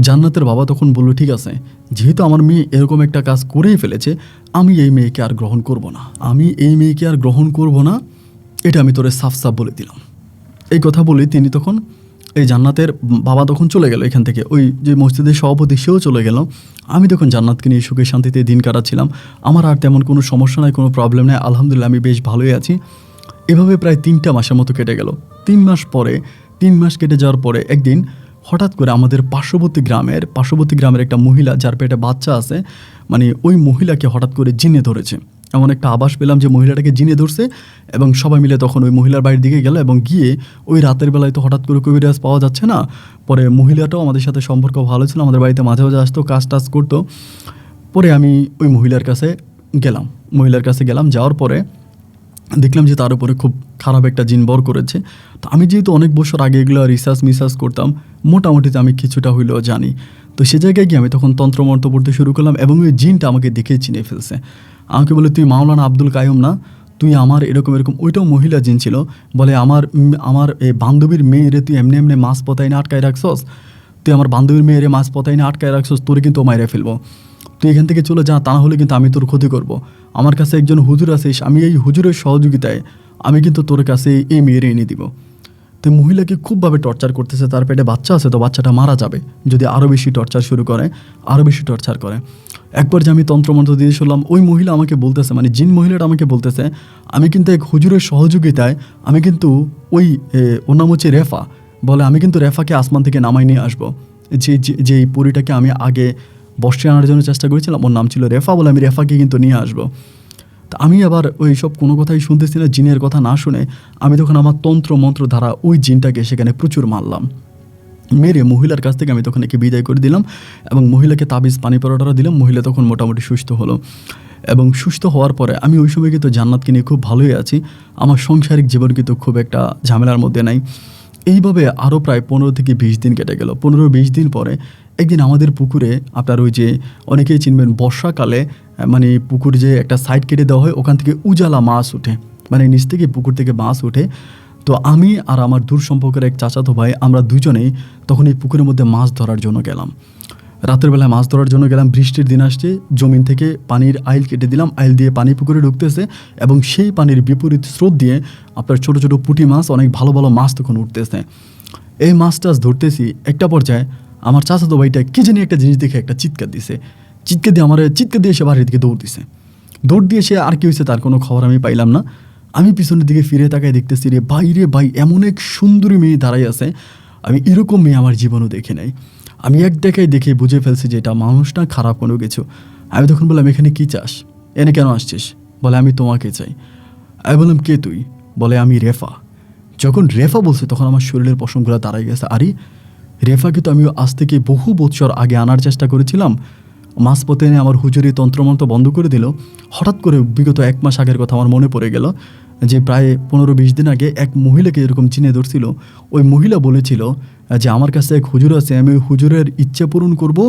জান্নাতের বাবা তখন বলল ঠিক আছে, যেহেতু আমার মেয়ে এরকম একটা কাজ করেই ফেলেছে, আমি এই মেয়েকে আর গ্রহণ করব না, এটা আমি তোরে সাফ সাফ বলে দিলাম। এই কথা বলে তিনি তখন, এই জান্নাতের বাবা তখন চলে গেল এখান থেকে, ওই যে মসজিদের সভাপতি সেও চলে গেল। আমি তখন জান্নাতকে নিয়ে সুখে শান্তিতে দিন কাটাচ্ছিলাম। আমার আর তেমন কোনো সমস্যা নাই, কোনো প্রবলেম নেই, আলহামদুলিল্লাহ আমি বেশ ভালোই আছি। এভাবে প্রায় 3টা মাসের মতো কেটে গেল। 3 মাস কেটে যাওয়ার পরে একদিন হঠাৎ করে আমাদের পার্শ্ববর্তী গ্রামের একটা মহিলা, যার পেটে বাচ্চা আছে, মানে ওই মহিলাকে হঠাৎ করে জিনে ধরেছে। এমন একটা আভাস পেলাম যে মহিলাটাকে জিনে ধরছে, এবং সবাই মিলে তখন ওই মহিলার বাড়ির দিকে গেল এবং গিয়ে ওই রাতের বেলায় তো হঠাৎ করে কবিরাজ পাওয়া যাচ্ছে না। পরে মহিলাটাও আমাদের সাথে সম্পর্ক ভালো ছিল, আমাদের বাড়িতে মাঝে মাঝে আসতো, কাজ টাজ করতো। পরে আমি ওই মহিলার কাছে গেলাম, যাওয়ার পরে দেখলাম যে তার উপরে খুব খারাপ একটা জিন বর করেছে। তো আমি যেহেতু অনেক বছর আগে এগুলো রিসার্চ করতাম, মোটামুটি আমি কিছুটা হইলেও জানি। তো সে জায়গায় গিয়ে আমি তখন তন্ত্রমন্ত্র পড়তে শুরু করলাম, এবং ওই জিনটা আমাকে দেখে চিনে ফেলছে। আমাকে বলে, তুই মাওলানা আব্দুল কাইয়ুম না? তুই আমার এরকম ওইটাও মহিলা জিন ছিল। বলে, আমার এই বান্ধবীর মেয়েরে তুই এমনি এমনি মাছ পতাই না আটকায় রাখছস, তুই আমার বান্ধবীর মেয়েরে মাছ পতাই না আটকায় রাখছস, তোরে কিন্তু মাইরে ফেলবো, তুই এখান থেকে চলে যা, তা না হলে কিন্তু আমি তোর ক্ষতি করব। আমার কাছে একজন হুজুর আছে, আমি এই হুজুরের সহযোগিতায় আমি কিন্তু তোর কাছে এই মেয়েরে এনে দিব। তো মহিলাকে খুবভাবে টর্চার করতেছে, তার পেটে বাচ্চা আছে, তো বাচ্চাটা মারা যাবে যদি আরও বেশি টর্চার শুরু করে, আরও বেশি টর্চার করে। একবার যে আমি তন্ত্রমন্ত্র দিয়ে শুনলাম, ওই মহিলা আমাকে বলতেছে, মানে জিন মহিলাটা আমাকে বলতেছে, আমি কিন্তু এক হুজুরের সহযোগিতায় আমি কিন্তু ওর নাম হচ্ছে রেফা, বলে আমি কিন্তু রেফাকে আসমান থেকে নামাই নিয়ে আসবো। যে এই পরীটাকে আমি আগে বসে আনার জন্য চেষ্টা করেছিলাম, ওর নাম ছিল রেফা, বলে আমি রেফাকে কিন্তু নিয়ে আসবো। তা আমি আবার ওই সব কোনো কথাই শুনতেছি না, জিনের কথা না শুনে আমি তখন আমার তন্ত্র মন্ত্র দ্বারা ওই জিনটাকে সেখানে প্রচুর মারলাম। মেরে মহিলার কাছ থেকে আমি তখন একে বিদায় করে দিলাম, এবং মহিলাকে তাবিজ পানি পরোটা দিলাম। মহিলা তখন মোটামুটি সুস্থ হলো, এবং সুস্থ হওয়ার পরে আমি ওই সময় কিন্তু জান্নাতকে নিয়ে খুব ভালোই আছি। আমার সাংসারিক জীবন কিন্তু খুব একটা ঝামেলার মধ্যে নাই। এইভাবে আরও প্রায় 15 থেকে 20 দিন কেটে গেল। 15-20 দিন পরে একদিন আমাদের পুকুরে, আপনার ওই যে অনেকেই চিনবেন, বর্ষাকালে মানে পুকুর যে একটা সাইড কেটে দেওয়া হয়, ওখান থেকে উজালা মাছ ওঠে, মানে নিচ থেকে পুকুর থেকে মাছ ওঠে। তো আমি আর আমার দূর সম্পর্কের এক চাচাতো ভাই, আমরা দুজনেই তখন এই পুকুরের মধ্যে মাছ ধরার জন্য গেলাম। রাতের বেলায় মাছ ধরার জন্য গেলাম, বৃষ্টির দিন আসছে, জমিন থেকে পানির আইল কেটে দিলাম, আইল দিয়ে পানি পুকুরে ঢুকতেছে, এবং সেই পানির বিপরীত স্রোত দিয়ে আপনার ছোটো ছোটো পুঁটি মাছ, অনেক ভালো ভালো মাছ তখন উঠতেছে। এই মাছ টাছ ধরতেছি, একটা পর্যায়ে আমার চাচাতো ভাইটা কী জানি একটা জিনিস দেখে একটা চিৎকার দিছে, চিৎকার দিয়ে সে বাড়ির দিকে দৌড় দিয়ে সে আর কি হয়েছে তার কোনো খবর আমি পাইলাম না। আমি পিছনের দিকে ফিরে তাকায় দেখতেছি, রে ভাই এমন এক সুন্দরী মেয়ে দাঁড়াই আছে, আমি এরকম মেয়ে আমার জীবনও দেখে নাই। আমি এক দেখায় দেখে বুঝে ফেলছি যে এটা মানুষ না, খারাপ কোনো কিছু। আমি তখন বললাম, এখানে কী চাস, এনে কেন আসছিস? বলে, আমি তোমাকে চাই। আমি বললাম, কে তুই? বলে, আমি রেফা। যখন রেফা বলছে তখন আমার শরীরের পশমগুলো দাঁড়াই গেছে। আরে, রেফাকে তো আমি আজ থেকে বহু বছর আগে আনার চেষ্টা করেছিলাম, মাঝপথে এনে আমার হুজুরি তন্ত্রমন্ত্র বন্ধ করে দিল। হঠাৎ করে বিগত 1 মাস আগের কথা আমার মনে পড়ে গেল, যে প্রায় 15-20 দিন আগে এক মহিলাকে এরকম চিনে ধরছিল। ওই মহিলা বলেছিল যে আমার কাছে এক হুজুর আছে, আমি ওই হুজুরের ইচ্ছা পূরণ করব,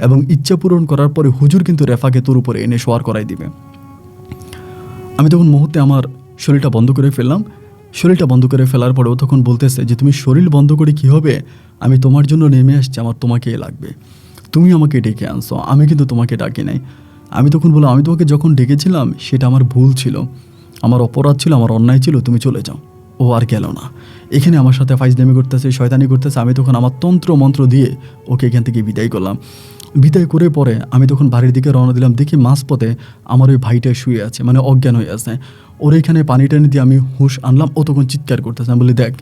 এবং ইচ্ছা পূরণ করার পরে হুজুর কিন্তু রেফাকে তোর উপরে এনে শোয়ার করাই দিবে। আমি তখন মুহূর্তে আমার শরীরটা বন্ধ করে ফেললাম। শরীরটা বন্ধ করে ফেলার পরেও তখন বলতেছে যে, তুমি শরীর বন্ধ করে কী হবে, আমি তোমার জন্য নেমে আসছি, আমার তোমাকেই লাগবে, তুমি আমাকে ডেকে আনছো, আমি কিন্তু তোমাকে ডাকি নাই। আমি তখন বললাম, আমি তোমাকে যখন ডেকেছিলাম সেটা আমার ভুল ছিল, আমার অপরাধ ছিল, আমার অন্যায় ছিল, তুমি চলে যাও। ও আর গেল না, এখানে আমার সাথে ফাইজলামি করতেছে, শয়তানি করতেছে। আমি তখন আমার তন্ত্র মন্ত্র দিয়ে ওকে এখান থেকে বিদায় করলাম। বিদায় করে পরে আমি তখন বাড়ির দিকে রওনা দিলাম, দেখি মাঝপথে আমার ওই ভাইটা শুয়ে আছে, মানে অজ্ঞান হয়ে আছে। ওর এইখানে পানি টানি দিয়ে আমি হুঁশ আনলাম, ও তখন চিৎকার করতেছে। আমি বলি, দেখ,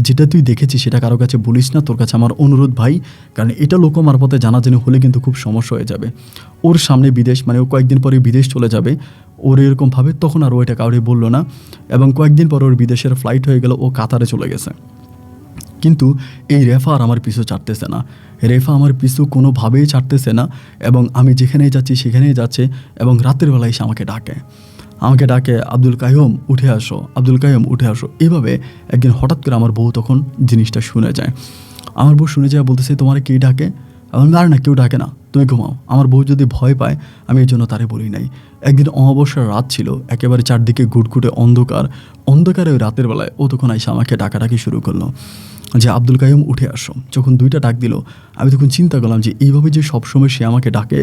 যেটা তুই দেখেছিস সেটা কারো কাছে বলিস না, তোর কাছে আমার অনুরোধ ভাই, কারণ এটা লোক মারফতে জানাজানি হলে কিন্তু খুব সমস্যা হয়ে যাবে। ওর সামনে বিদেশ, মানে ও কয়েকদিন পরে বিদেশ চলে যাবে, ওর এরকমভাবে। তখন আর ওইটা কাউরে বললো না, এবং কয়েকদিন পর ওর বিদেশের ফ্লাইট হয়ে গেল, ও কাতারে চলে গেছে। কিন্তু এই রেফা আর আমার পিছু ছাড়তেছে না, রেফা আমার পিছু কোনোভাবেই ছাড়তেছে না, এবং আমি যেখানেই যাচ্ছি সেখানেই যাচ্ছে, এবং রাতের বেলায় এসে আমাকে ডাকে, আব্দুল কাইয়ুম উঠে আসো, আব্দুল কাইয়ুম উঠে আসো। এভাবে একদিন হঠাৎ করে আমার বউ তখন জিনিসটা শুনে যায়। আমার বউ শুনে যায়, বলতেছে, তোমার কে ডাকে? আর না, কেউ ডাকে না, তুমি ঘুমাও। আমার বউ যদি ভয় পায়, আমি এই জন্য তারে বলি নাই। একদিন অমাবস্যার রাত ছিল, একেবারে চারদিকে ঘুটঘুটে অন্ধকারে ওই রাতের বেলায় ও তখন এসে আমাকে ডাকাডাকি শুরু করলো যে, আব্দুল কাইয়ুম উঠে আসো। যখন 2টা ডাক দিল, আমি তখন চিন্তা করলাম যে এইভাবে যে সবসময় সে আমাকে ডাকে,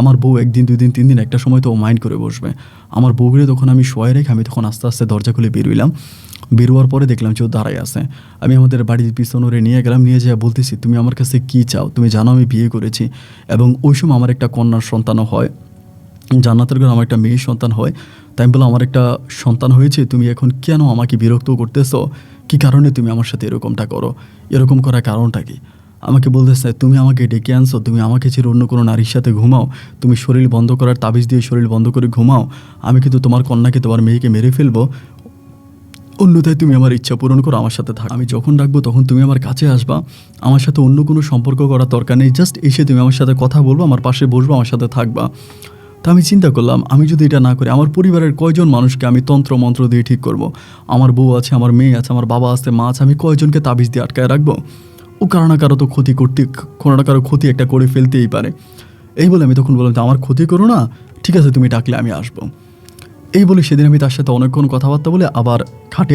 আমার বউ 1 দিন 2 দিন 3 দিন একটা সময় তো ও মাইন্ড করে বসবে। আমার বউগুলো তখন আমি শোয়াই রেখে আমি তখন আস্তে আস্তে দরজা খুলে বেরোইলাম। বেরোয়ার পরে দেখলাম যে ও দাঁড়ায় আছে। আমি আমাদের বাড়ির পিছনে ওরে নিয়ে গেলাম, নিয়ে যেয়ে বলতেছি, তুমি আমার কাছে কী চাও? তুমি জানো আমি বিয়ে করেছি, এবং ওই সময় আমার একটা কন্যার সন্তানও হয়, জান্নাতের ঘরে আমার একটা মেয়ের সন্তান হয়। তাই আমি বললাম, আমার একটা সন্তান হয়েছে, তুমি এখন কেন আমাকে বিরক্ত করতেছো? কী কারণে তুমি আমার সাথে এরকমটা করো? এরকম করার কারণটা কি? আমাকে বলতেছে, তুমি আমাকে ডেকে আনছো, তুমি আমাকে ছেড়ে অন্য কোনো নারীর সাথে ঘুমাও, তুমি শরীর বন্ধ করার তাবিজ দিয়ে শরীর বন্ধ করে ঘুমাও, আমি কিন্তু তোমার কন্যাকে তোমার মেয়েকে মেরে ফেলবো, অন্যথায় তুমি আমার ইচ্ছা পূরণ করো, আমার সাথে থাক, আমি যখন ডাকবো তখন তুমি আমার কাছে আসবা, আমার সাথে অন্য কোনো সম্পর্ক করার দরকার নেই, জাস্ট এসে তুমি আমার সাথে কথা বলবো, আমার পাশে বসবো, আমার সাথে থাকবা। তা আমি চিন্তা করলাম, আমি যদি এটা না করি আমার পরিবারের কয়জন মানুষকে আমি তন্ত্র মন্ত্র দিয়ে ঠিক করব। আমার বউ আছে, আমার মেয়ে আছে, আমার বাবা আছে, মা আছে, আমি কয়জনকে তাবিজ দিয়ে আটকায় রাখবো? ও কারো না কারো তো ক্ষতি করতে, কোনো না কারো ক্ষতি একটা করে ফেলতেই পারে। এই বলে আমি তখন বললাম, আমার ক্ষতি করো না, ঠিক আছে তুমি ডাকলে আমি আসবো। এই বলে সেদিন আমি তার সাথে অনেকক্ষণ কথাবার্তা বলে আবার খাটে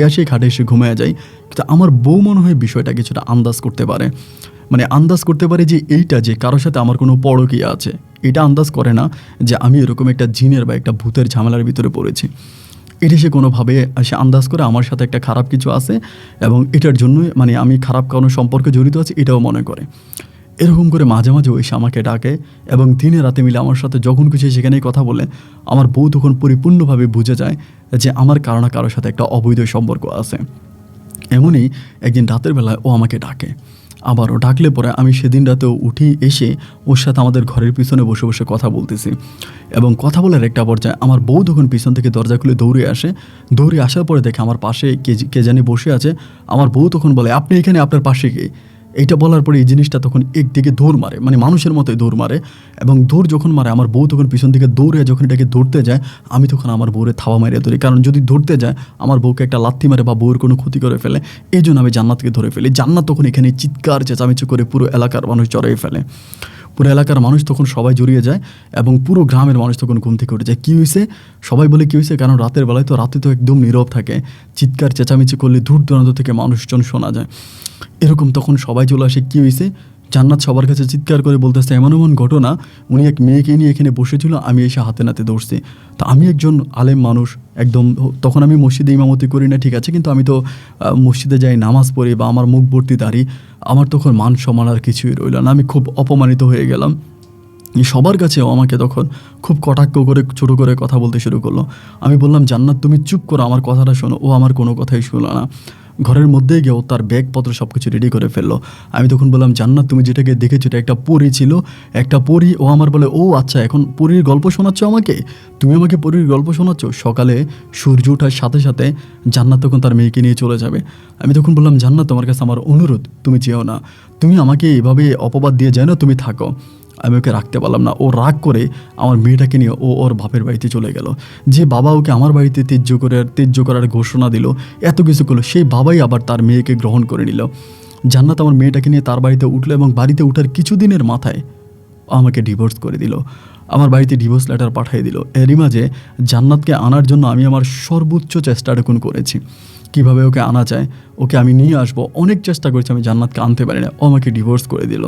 এসে ঘুমিয়ে যাই। কিন্তু আমার বউ মনে হয় বিষয়টা কিছুটা আন্দাজ করতে পারে, মানে আন্দাজ করতে পারে যে এইটা যে কারোর সাথে আমার কোনো পরকীয়া আছে, এটা আন্দাজ করে না যে আমি এরকম একটা জিনের বা একটা ভূতের ঝামেলার ভিতরে পড়েছি। এটা সে কোনোভাবে সে আন্দাজ করে আমার সাথে একটা খারাপ কিছু আছে এবং এটার জন্যই মানে আমি খারাপ কোনো সম্পর্কে জড়িত আছি এটাও মনে করে। এরকম করে মাঝে মাঝে এসে আমাকে ডাকে এবং দিনে রাতে মিলে আমার সাথে যখন কিছু সেখানেই কথা বলে। আমার বউ তখন পরিপূর্ণভাবে বুঝে যায় যে আমার কারো না কারোর সাথে একটা অবৈধ সম্পর্ক আছে। এমনই একদিন রাতের বেলায় ও আমাকে ডাকে, আবারও ডাকলে পরে আমি সেদিন রাতেও উঠি এসে ওর সাথে আমাদের ঘরের পিছনে বসে বসে কথা বলতেছি এবং কথা বলার একটা পর্যায়ে আমার বউ তখন পিছন থেকে দরজা খুলে দৌড়ে আসার পরে দেখে আমার পাশে কে জানি বসে আছে। আমার বউ তখন বলে, আপনি এখানে, আপনার পাশে কে? এইটা বলার পরে এই জিনিসটা তখন একদিকে দৌড় মারে, মানে মানুষের মতোই দৌড় মারে এবং দৌড় যখন মারে আমার বউ তখন পিছন দিকে দৌড়ে যখন এটাকে ধরতে যায় আমি তখন আমার বউরে থাবা মারিয়ে ধরি, কারণ যদি ধরতে যায় আমার বউকে একটা লাথি মারে বা বউয়ের কোনো ক্ষতি করে ফেলে, এই জন্য আমি জান্নাতকে ধরে ফেলি। জান্নাত তখন এখানে চিৎকার চেঁচামেচি করে পুরো এলাকার মানুষ জড়িয়ে ফেলে, পুরো এলাকার মানুষ তখন সবাই জড়িয়ে যায় এবং পুরো গ্রামের মানুষ তখন ঘুম থেকে উঠে যায়। কী হয়েছে সবাই বলে, কী হয়েছে, কারণ রাতের বেলায় তো রাতে তো একদম নীরব থাকে, চিৎকার চেঁচামেচি করলে দূর দূরান্ত থেকে মানুষজন শোনা যায়। এরকম তখন সবাই চলে আসে, কী হয়েছে? জান্নাত সবার কাছে চিৎকার করে বলতেছে, এমন এমন ঘটনা, উনি এক মেয়েকে নিয়ে এখানে বসেছিল, আমি এসে হাতে নাতে দৌড়ছি। তো আমি একজন আলেম মানুষ, একদম তখন আমি মসজিদে ইমামতি করি না, ঠিক আছে, কিন্তু আমি তো মসজিদে যাই, নামাজ পড়ি বা আমার মুখ ভর্তি দাঁড়ি, আমার তখন মান সম্মান আর কিছুই রইল না, আমি খুব অপমানিত হয়ে গেলাম। সবার কাছেও আমাকে তখন খুব কটাক্ষ করে ছোটো করে কথা বলতে শুরু করলো। আমি বললাম, জান্নাত তুমি চুপ করো, আমার কথাটা শোনো। ও আমার কোনো কথাই শুনলো না, ঘরের মধ্যে গিয়েও তার ব্যাগপত্র সব কিছু রেডি করে ফেললো। আমি তখন বললাম, জান্নাত তুমি যেটাকে দেখেছো এটা একটা পরী ছিল, একটা পরী। ও আমার বলে, ও আচ্ছা, এখন পরীর গল্প শোনাচ্ছ আমাকে, তুমি আমাকে পরীর গল্প শোনাচ্ছ? সকালে সূর্য ওঠার সাথে সাথে জান্নাত তখন তার মেয়েকে নিয়ে চলে যাবে। আমি তখন বললাম, জান্নাত তোমার কাছে আমার অনুরোধ, তুমি যেও না, তুমি আমাকে এভাবে অপবাদ দিয়ে যায় না, তুমি থাকো। আমি ওকে রাখতে পারলাম না, ও রাগ করে আমার মেয়েটাকে নিয়ে ওর বাপের বাড়িতে চলে গেল। যে বাবা ওকে আমার বাড়িতে ত্যায্য করার ঘোষণা দিল, এত কিছু করলো, সেই বাবাই আবার তার মেয়েকে গ্রহণ করে নিল। জান্নাত আমার মেয়েটাকে নিয়ে তার বাড়িতে উঠলো এবং বাড়িতে উঠার কিছুদিনের মাথায় আমাকে ডিভোর্স করে দিল, আমার বাড়িতে ডিভোর্স লেটার পাঠিয়ে দিল। এরই মাঝে জান্নাতকে আনার জন্য আমি আমার সর্বোচ্চ চেষ্টাটুকু করেছি, কীভাবে ওকে আনা যায়, ওকে আমি নিয়ে আসবো, অনেক চেষ্টা করেছি, আমি জান্নাতকে আনতে পারি না, ও আমাকে ডিভোর্স করে দিল।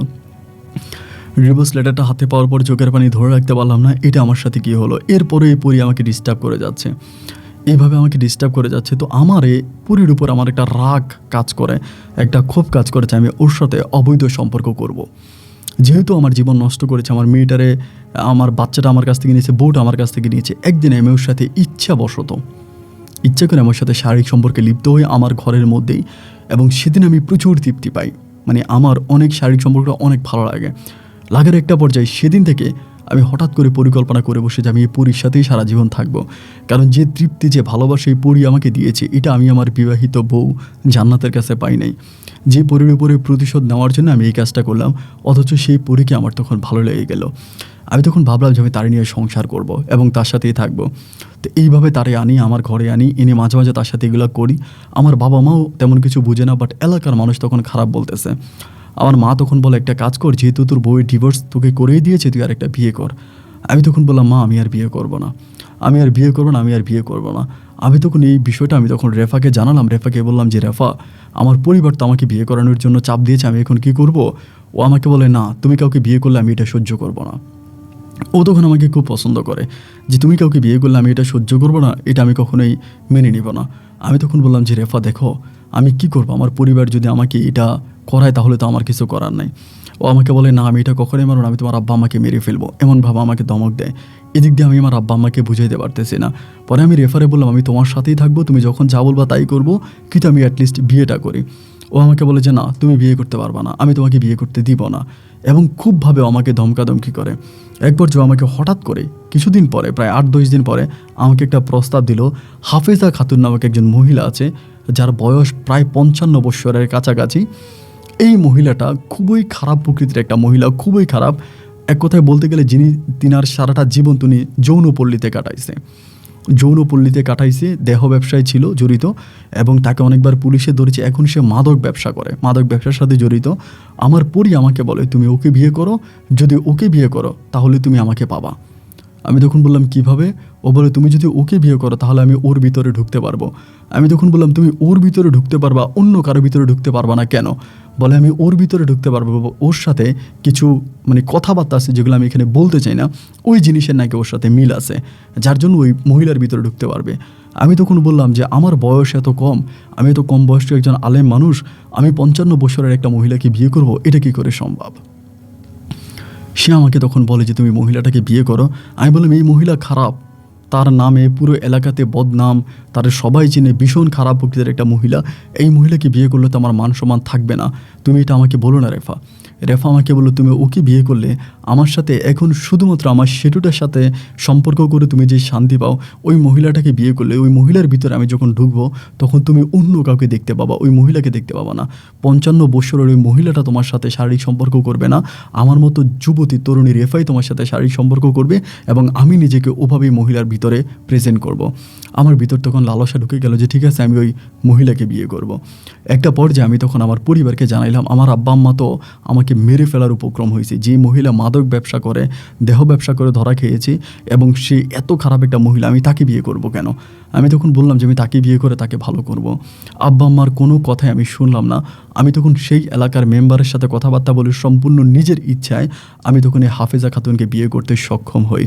ডিভোর্স লেটারটা হাতে পাওয়ার পর চোখের পানি ধরে রাখতে পারলাম না, এটা আমার সাথে কী হলো। এরপরে এই পরী আমাকে ডিস্টার্ব করে যাচ্ছে, এইভাবে আমাকে ডিস্টার্ব করে যাচ্ছে। তো আমার এই পরীর উপর আমার একটা রাগ কাজ করে, একটা ক্ষোভ কাজ করেছে, আমি ওর সাথে অবৈধ সম্পর্ক করব। যেহেতু আমার জীবন নষ্ট করেছে, আমার মেয়েটারে, আমার বাচ্চাটা আমার কাছ থেকে নিয়েছে, বউটা আমার কাছ থেকে নিয়েছে, একদিন আমি ওর সাথে ইচ্ছা করে আমার সাথে শারীরিক সম্পর্কে লিপ্ত হয়ে আমার ঘরের মধ্যেই, এবং সেদিন আমি প্রচুর তৃপ্তি পাই, মানে আমার অনেক শারীরিক সম্পর্কটা অনেক ভালো লাগার একটা পর্যায়ে সেদিন থেকে আমি হঠাৎ করে পরিকল্পনা করে বসে যে আমি এই পরীর সাথেই সারা জীবন থাকবো, কারণ যে তৃপ্তি, যে ভালোবাসা এই পরী আমাকে দিয়েছে, এটা আমি আমার বিবাহিত বউ জান্নাতের কাছে পাই নাই। যে পরীর উপরে প্রতিশোধ নেওয়ার জন্য আমি এই কাজটা করলাম, অথচ সেই পরীকে আমার তখন ভালো লেগে গেল। আমি তখন ভাবলাম যে আমি তারে নিয়ে সংসার করব এবং তার সাথেই থাকবো। তো এইভাবে তারে আনি, আমার ঘরে আনি, এনে মাঝে মাঝে তার সাথে এগুলো করি। আমার বাবা মাও তেমন কিছু বুঝে না, বাট এলাকার মানুষ তখন খারাপ বলতেছে। আমার মা তখন বলে, একটা কাজ কর, যেহেতু তোর বউয়ের ডিভোর্স তোকে করেই দিয়েছে, তুই আর একটা বিয়ে কর। আমি তখন বললাম, মা আমি আর বিয়ে করব না। আমি তখন এই বিষয়টা আমি তখন রেফাকে জানালাম। রেফাকে বললাম যে, রেফা, আমার পরিবার তো আমাকে বিয়ে করানোর জন্য চাপ দিয়েছে, আমি এখন কি করব? ও আমাকে বলে, না, তুমি কাউকে বিয়ে করলে আমি এটা সহ্য করব না। ও তখন আমাকে খুব পছন্দ করে, যে তুমি কাউকে বিয়ে করলে আমি এটা সহ্য করব না, এটা আমি কখনোই মেনে নিব না। আমি তখন বললাম যে, রেফা দেখো, আমি কি করব, আমার পরিবার যদি আমাকে এটা করায় তাহলে তো আমার কিছু করার নাই। ও আমাকে বলে, না, আমি এটা কখনোই মানব না, আমি তোমার আব্বা আমাকে মেরে ফেলবো, এমনভাবে আমাকে ধমক দেয়। এদিক দিয়ে আমি আমার আব্বা আম্মাকে বুঝাইতে পারতেছি না। পরে আমি রেফারে বললাম, আমি তোমার সাথেই থাকবো, তুমি যখন যা বলবা তাই করবো, কিন্তু আমি অ্যাটলিস্ট বিয়েটা করি। ও আমাকে বলে যে না, তুমি বিয়ে করতে পারবা না, আমি তোমাকে বিয়ে করতে দিব না, এবং খুবভাবে আমাকে ধমকাধমকি করে। একবার যে আমাকে হঠাৎ করে কিছুদিন পরে, প্রায় 8-10 দিন পরে আমাকে একটা প্রস্তাব দিল। হাফেজা খাতুন নামক একজন মহিলা আছে, যার বয়স প্রায় 55 বৎসরের কাছাকাছি। এই মহিলাটা খুবই খারাপ প্রকৃতির একটা মহিলা, খুবই খারাপ। এক কথায় বলতে গেলে তিনার সারাটা জীবন তিনি যৌনপল্লীতে কাটাইছে, দেহ ব্যবসায় ছিল জড়িত, এবং তাকে অনেকবার পুলিশে ধরেছে। এখন সে মাদক ব্যবসা করে, মাদক ব্যবসার সাথে জড়িত। আমার পরি আমাকে বলে, তুমি ওকে বিয়ে করো, যদি ওকে বিয়ে করো তাহলে তুমি আমাকে পাবা। আমি তখন বললাম কিভাবে? ও বলে, তুমি যদি ওকে বিয়ে করো তাহলে আমি ওর ভিতরে ঢুকতে পারবো। আমি তখন বললাম, তুমি ওর ভিতরে ঢুকতে পারবা, অন্য কারো ভিতরে ঢুকতে পারবা না কেন? বলে, আমি ওর ভিতরে ঢুকতে পারবো, ওর সাথে কিছু কথাবার্তা আছে যেগুলো আমি এখানে বলতে চাই না, ওই জিনিসের নাকি ওর সাথে মিল আছে, যার জন্য ওই মহিলার ভিতরে ঢুকতে পারবে। আমি তখন বললাম যে আমার বয়স এত কম, আমি এত কম বয়স্ক একজন আলেম মানুষ, আমি 55 বছরের একটা মহিলাকে বিয়ে করব, এটা কি করে সম্ভব? সে আমাকে তখন বলে যে তুমি মহিলাটাকে বিয়ে করো। আমি বললাম, এই মহিলা খারাপ, তার নামে পুরো এলাকাতে বদনাম, তার সবাই চিনে, ভীষণ খারাপ প্রকৃতির একটা মহিলা। এই মহিলাকে বিয়ে করলে তো আমার মান সম্মান থাকবে না, তুমি এটা আমাকে বলো না। রেফা আমাকে বললো, তুমি ওকে বিয়ে করলে আমার সাথে এখন শুধুমাত্র আমার সেটুটার সাথে সম্পর্ক করে তুমি যে শান্তি পাও, ওই মহিলাটাকে বিয়ে করলে ওই মহিলার ভিতরে আমি যখন ঢুকবো তখন তুমি অন্য কাউকে দেখতে পাবা, ওই মহিলাকে দেখতে পাবা না। 55 বছরের ওই মহিলাটা তোমার সাথে শারীরিক সম্পর্ক করবে না, আমার মতো যুবতী তরুণী রেফাই তোমার সাথে শারীরিক সম্পর্ক করবে, এবং আমি নিজেকে ওভাবেই মহিলার ভিতরে প্রেজেন্ট করব। আমার ভিতর তখন লালসা ঢুকে গেল যে ঠিক আছে, আমি ওই মহিলাকে বিয়ে করব। একটা পর্যায়ে আমি তখন আমার পরিবারকে জানাইলাম, আমার আব্বা আম্মা তো আমাকে মেরে ফেলার উপক্রম হয়েছে। যে মহিলা মাদক ব্যবসা করে, দেহ ব্যবসা করে ধরা খেয়েছে, এবং সে এত খারাপ একটা মহিলা, আমি তাকে বিয়ে করব কেন? আমি তখন বললাম যে আমি তাকে বিয়ে করে তাকে ভালো করব। আব্বা আম্মার কোনো কথাই আমি শুনলাম না। আমি তখন সেই এলাকার মেম্বারের সাথে কথাবার্তা বলে সম্পূর্ণ নিজের ইচ্ছায় আমি তখন এই হাফেজা খাতুনকে বিয়ে করতে সক্ষম হই।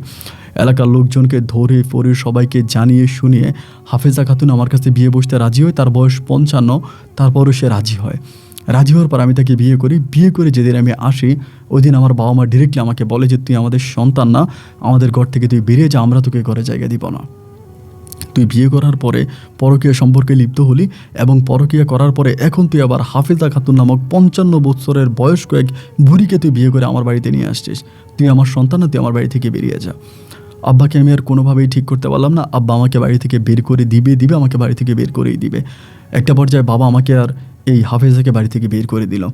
এলাকার লোকজনকে ধরে পরে সবাইকে জানিয়ে শুনিয়ে হাফেজা খাতুন আমার কাছে বিয়ে বসতে রাজি হয়। তার বয়স 55, তারপরও সে রাজি হয়। রাজি হওয়ার পর আমি তাকে বিয়ে করি। বিয়ে করে যেদিন আমি আসি, ওই দিন আমার বাবা মা ডিরেক্টলি আমাকে বলে যে তুই আমাদের সন্তান না, আমাদের ঘর থেকে তুই বেরিয়ে যা, আমরা তোকে ঘরে জায়গা দিব না। তুই বিয়ে করার পরে পরকীয়া সম্পর্কে লিপ্ত হলি, এবং পরকীয়া করার পরে এখন তুই আবার হাফেজা খাতুন নামক 55 বছরের বয়স্ক এক বুড়িকে তুই বিয়ে করে আমার বাড়িতে নিয়ে আসছিস। তুই আমার সন্তান না, তুই আমার বাড়ি থেকে বেরিয়ে যা। আব্বাকে আমি আর কোনোভাবেই ঠিক করতে পারলাম না। আব্বা আমাকে বাড়ি থেকে বের করে দিবে, আমাকে বাড়ি থেকে বের করেই দিবে। একটা পর্যায়ে বাবা আমাকে আর এই হাফেজাকে বাড়ি থেকে বের করে দিল।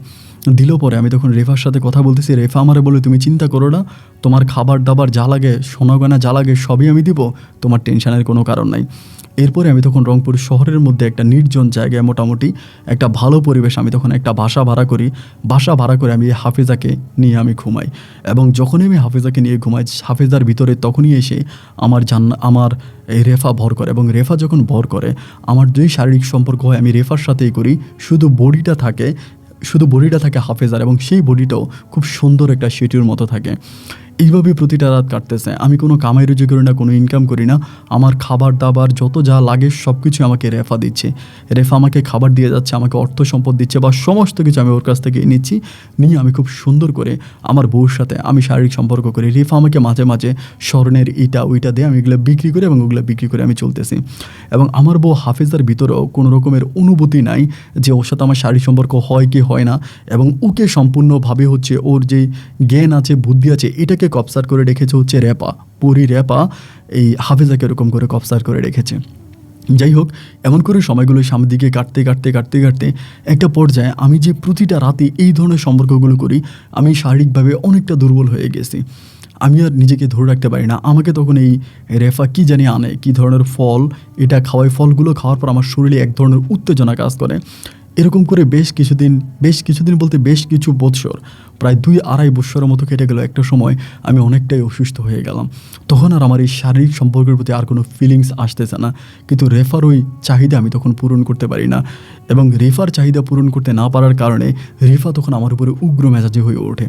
পরে আমি তখন রেফার সাথে কথা বলতেছি। রেফা আমারে বলে, তুমি চিন্তা করো না, তোমার খাবার দাবার যা লাগে, সোনাগয়না যা লাগে সবই আমি দিব, তোমার টেনশনের কোনো কারণ নাই। এরপরে আমি তখন রংপুর শহরের মধ্যে একটা নির্জন জায়গায় মোটামুটি একটা ভালো পরিবেশ, আমি তখন একটা বাসা ভাড়া করি। বাসা ভাড়া করে আমি হাফেজাকে নিয়ে আমি ঘুমাই, এবং যখনই আমি হাফেজাকে নিয়ে ঘুমাই, হাফেজার ভিতরে তখনই এসে আমার এই রেফা ভর করে, এবং রেফা যখন ভর করে আমার যেই শারীরিক সম্পর্ক হয় আমি রেফার সাথেই করি। শুধু বডিটা থাকে হাফেজার, এবং সেই বডিটাও খুব সুন্দর একটা সেটির মতো থাকে। এইভাবে প্রতিটা রাত কাটতেছে। আমি কোনো কামাই রুজি করি না, কোনো ইনকাম করি না। আমার খাবার দাবার যত যা লাগে সব কিছু আমাকে রেফা দিচ্ছে। রেফা আমাকে খাবার দিয়ে যাচ্ছে, আমাকে অর্থ সম্পদ দিচ্ছে, বা সমস্ত কিছু আমি ওর কাছ থেকে নিচ্ছি। নিয়ে আমি খুব সুন্দর করে আমার বউর সাথে আমি শারীরিক সম্পর্ক করি। রেফা আমাকে মাঝে মাঝে স্বর্ণের ইটা ওইটা দিয়ে আমি এগুলো বিক্রি করি, এবং ওগুলো বিক্রি করে আমি চলতেছি। এবং আমার বউ হাফেজার ভিতরেও কোনো রকমের অনুভূতি নাই যে ওর সাথে আমার শারীরিক সম্পর্ক হয় কি হয় না, এবং ওকে সম্পূর্ণভাবে হচ্ছে ওর যে জ্ঞান আছে, বুদ্ধি আছে, এটাকে কবজার করে রেখেছে হচ্ছে রেপা, রেপা এই হাফেজাকে এরকম করে কবজার করে রেখেছে। যাই হোক, এমন করে সময়গুলো সামনের দিকে কাটতে একটা পর্যায়ে আমি যে প্রতিটা রাতে এই ধরনের সম্পর্কগুলো করি, আমি শারীরিকভাবে অনেকটা দুর্বল হয়ে গেছি। আমি আর নিজেকে ধরে রাখতে পারি না। আমাকে তখন এই রেফা কি জানি আনে, কি ধরনের ফল এটা খাওয়াই। ফলগুলো খাওয়ার পর আমার শরীরে এক ধরনের উত্তেজনা কাজ করে। এরকম করে বেশ কিছুদিন বলতে বেশ কিছু বৎসর, প্রায় 2-2.5 বৎসরের মতো কেটে গেল। একটা সময় আমি অনেকটাই অসুস্থ হয়ে গেলাম। তখন আর আমার এই শারীরিক সম্পর্কের প্রতি আর কোনো ফিলিংস আসতেছে না। কিন্তু রেফার ওই চাহিদা আমি তখন পূরণ করতে পারি না, এবং রেফার চাহিদা পূরণ করতে না পারার কারণে রেফা তখন আমার উপরে উগ্র মেজাজি হয়ে ওঠে।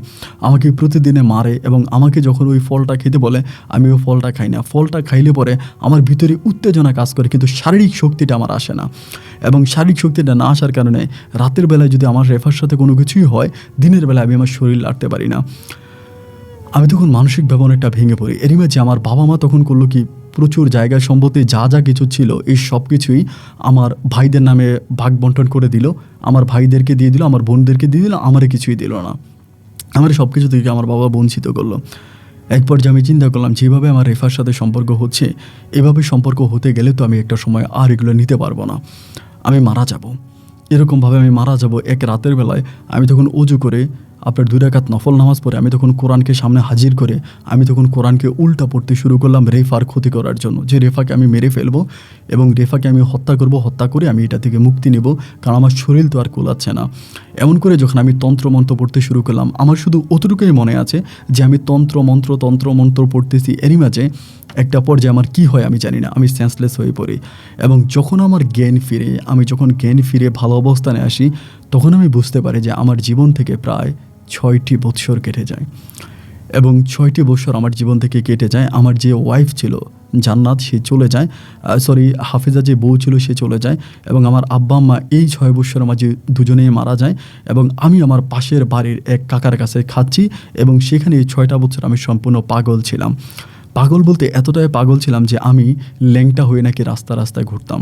আমাকে প্রতিদিনে মারে, এবং আমাকে যখন ওই ফলটা খেতে বলে আমি ওই ফলটা খাই না। ফলটা খাইলে পরে আমার ভিতরে উত্তেজনা কাজ করে, কিন্তু শারীরিক শক্তিটা আমার আসে না। এবং শারীরিক শক্তিটা না আসার কারণে রাতের বেলায় যদি আমার রেফার সাথে কোনো কিছুই হয়, দিনের বেলায় আমি আমার শরীর লাড়তে পারি না। আমি তখন মানসিকভাবে অনেকটা ভেঙে পড়ি। এরই মাঝে আমার বাবা মা তখন করলো কি, প্রচুর জায়গা সম্পত্তি যা যা কিছু ছিল এই সব কিছুই আমার ভাইদের নামে ভাগ বন্টন করে দিল, আমার ভাইদেরকে দিয়ে দিল, আমার বোনদেরকে দিয়ে দিল, আমারে কিছুই দিল না। আমার সব কিছু থেকে আমার বাবা বঞ্চিত করলো। এক পর্যায়ে আমি চিন্তা করলাম যেভাবে আমার রেফার সাথে সম্পর্ক হচ্ছে, এভাবে সম্পর্ক হতে গেলে তো আমি একটা সময় আর এগুলো নিতে পারবো না, আমি মারা যাব। এরকমভাবে আমি মারা যাব। এক রাতের বেলায় আমি তখন অজু করে আপনার 2 রাকাত নফল নামাজ পড়ে আমি তখন কোরআনকে সামনে হাজির করে আমি তখন কোরআনকে উল্টা পড়তে শুরু করলাম রেফার ক্ষতি করার জন্য, যে রেফাকে আমি মেরে ফেলবো এবং রেফাকে আমি হত্যা করব, হত্যা করে আমি এটা থেকে মুক্তি নেব, কারণ আমার শরীর তো আর কোলাচ্ছে না। এমন করে যখন আমি তন্ত্রমন্ত্র পড়তে শুরু করলাম, আমার শুধু অতটুকুই মনে আছে যে আমি তন্ত্রমন্ত্র পড়তেছি, এরই মাঝে একটা পর্যায়ে আমার কী হয় আমি জানি না, আমি সেন্সলেস হয়ে পড়ি। এবং যখন আমার জ্ঞান ফিরে, আমি যখন জ্ঞান ফিরে ভালো অবস্থানে আসি, তখন আমি বুঝতে পারি যে আমার জীবন থেকে প্রায় 6টি বৎসর কেটে যায়। এবং 6টি বৎসর আমার জীবন থেকে কেটে যায়। আমার যে ওয়াইফ ছিল জান্নাত, সে চলে যায়, হাফিজা যে বউ ছিল সে চলে যায়, এবং আমার আব্বা আম্মা এই 6 বৎসরের মাঝে দুজনেই মারা যায়। এবং আমি আমার পাশের বাড়ির এক কাকার কাছে খাচ্ছি, এবং সেখানে এই 6টা বছর আমি সম্পূর্ণ পাগল ছিলাম। পাগল বলতে এতটাই পাগল ছিলাম যে আমি ল্যাংটা হয়ে নাকি রাস্তায় ঘুরতাম,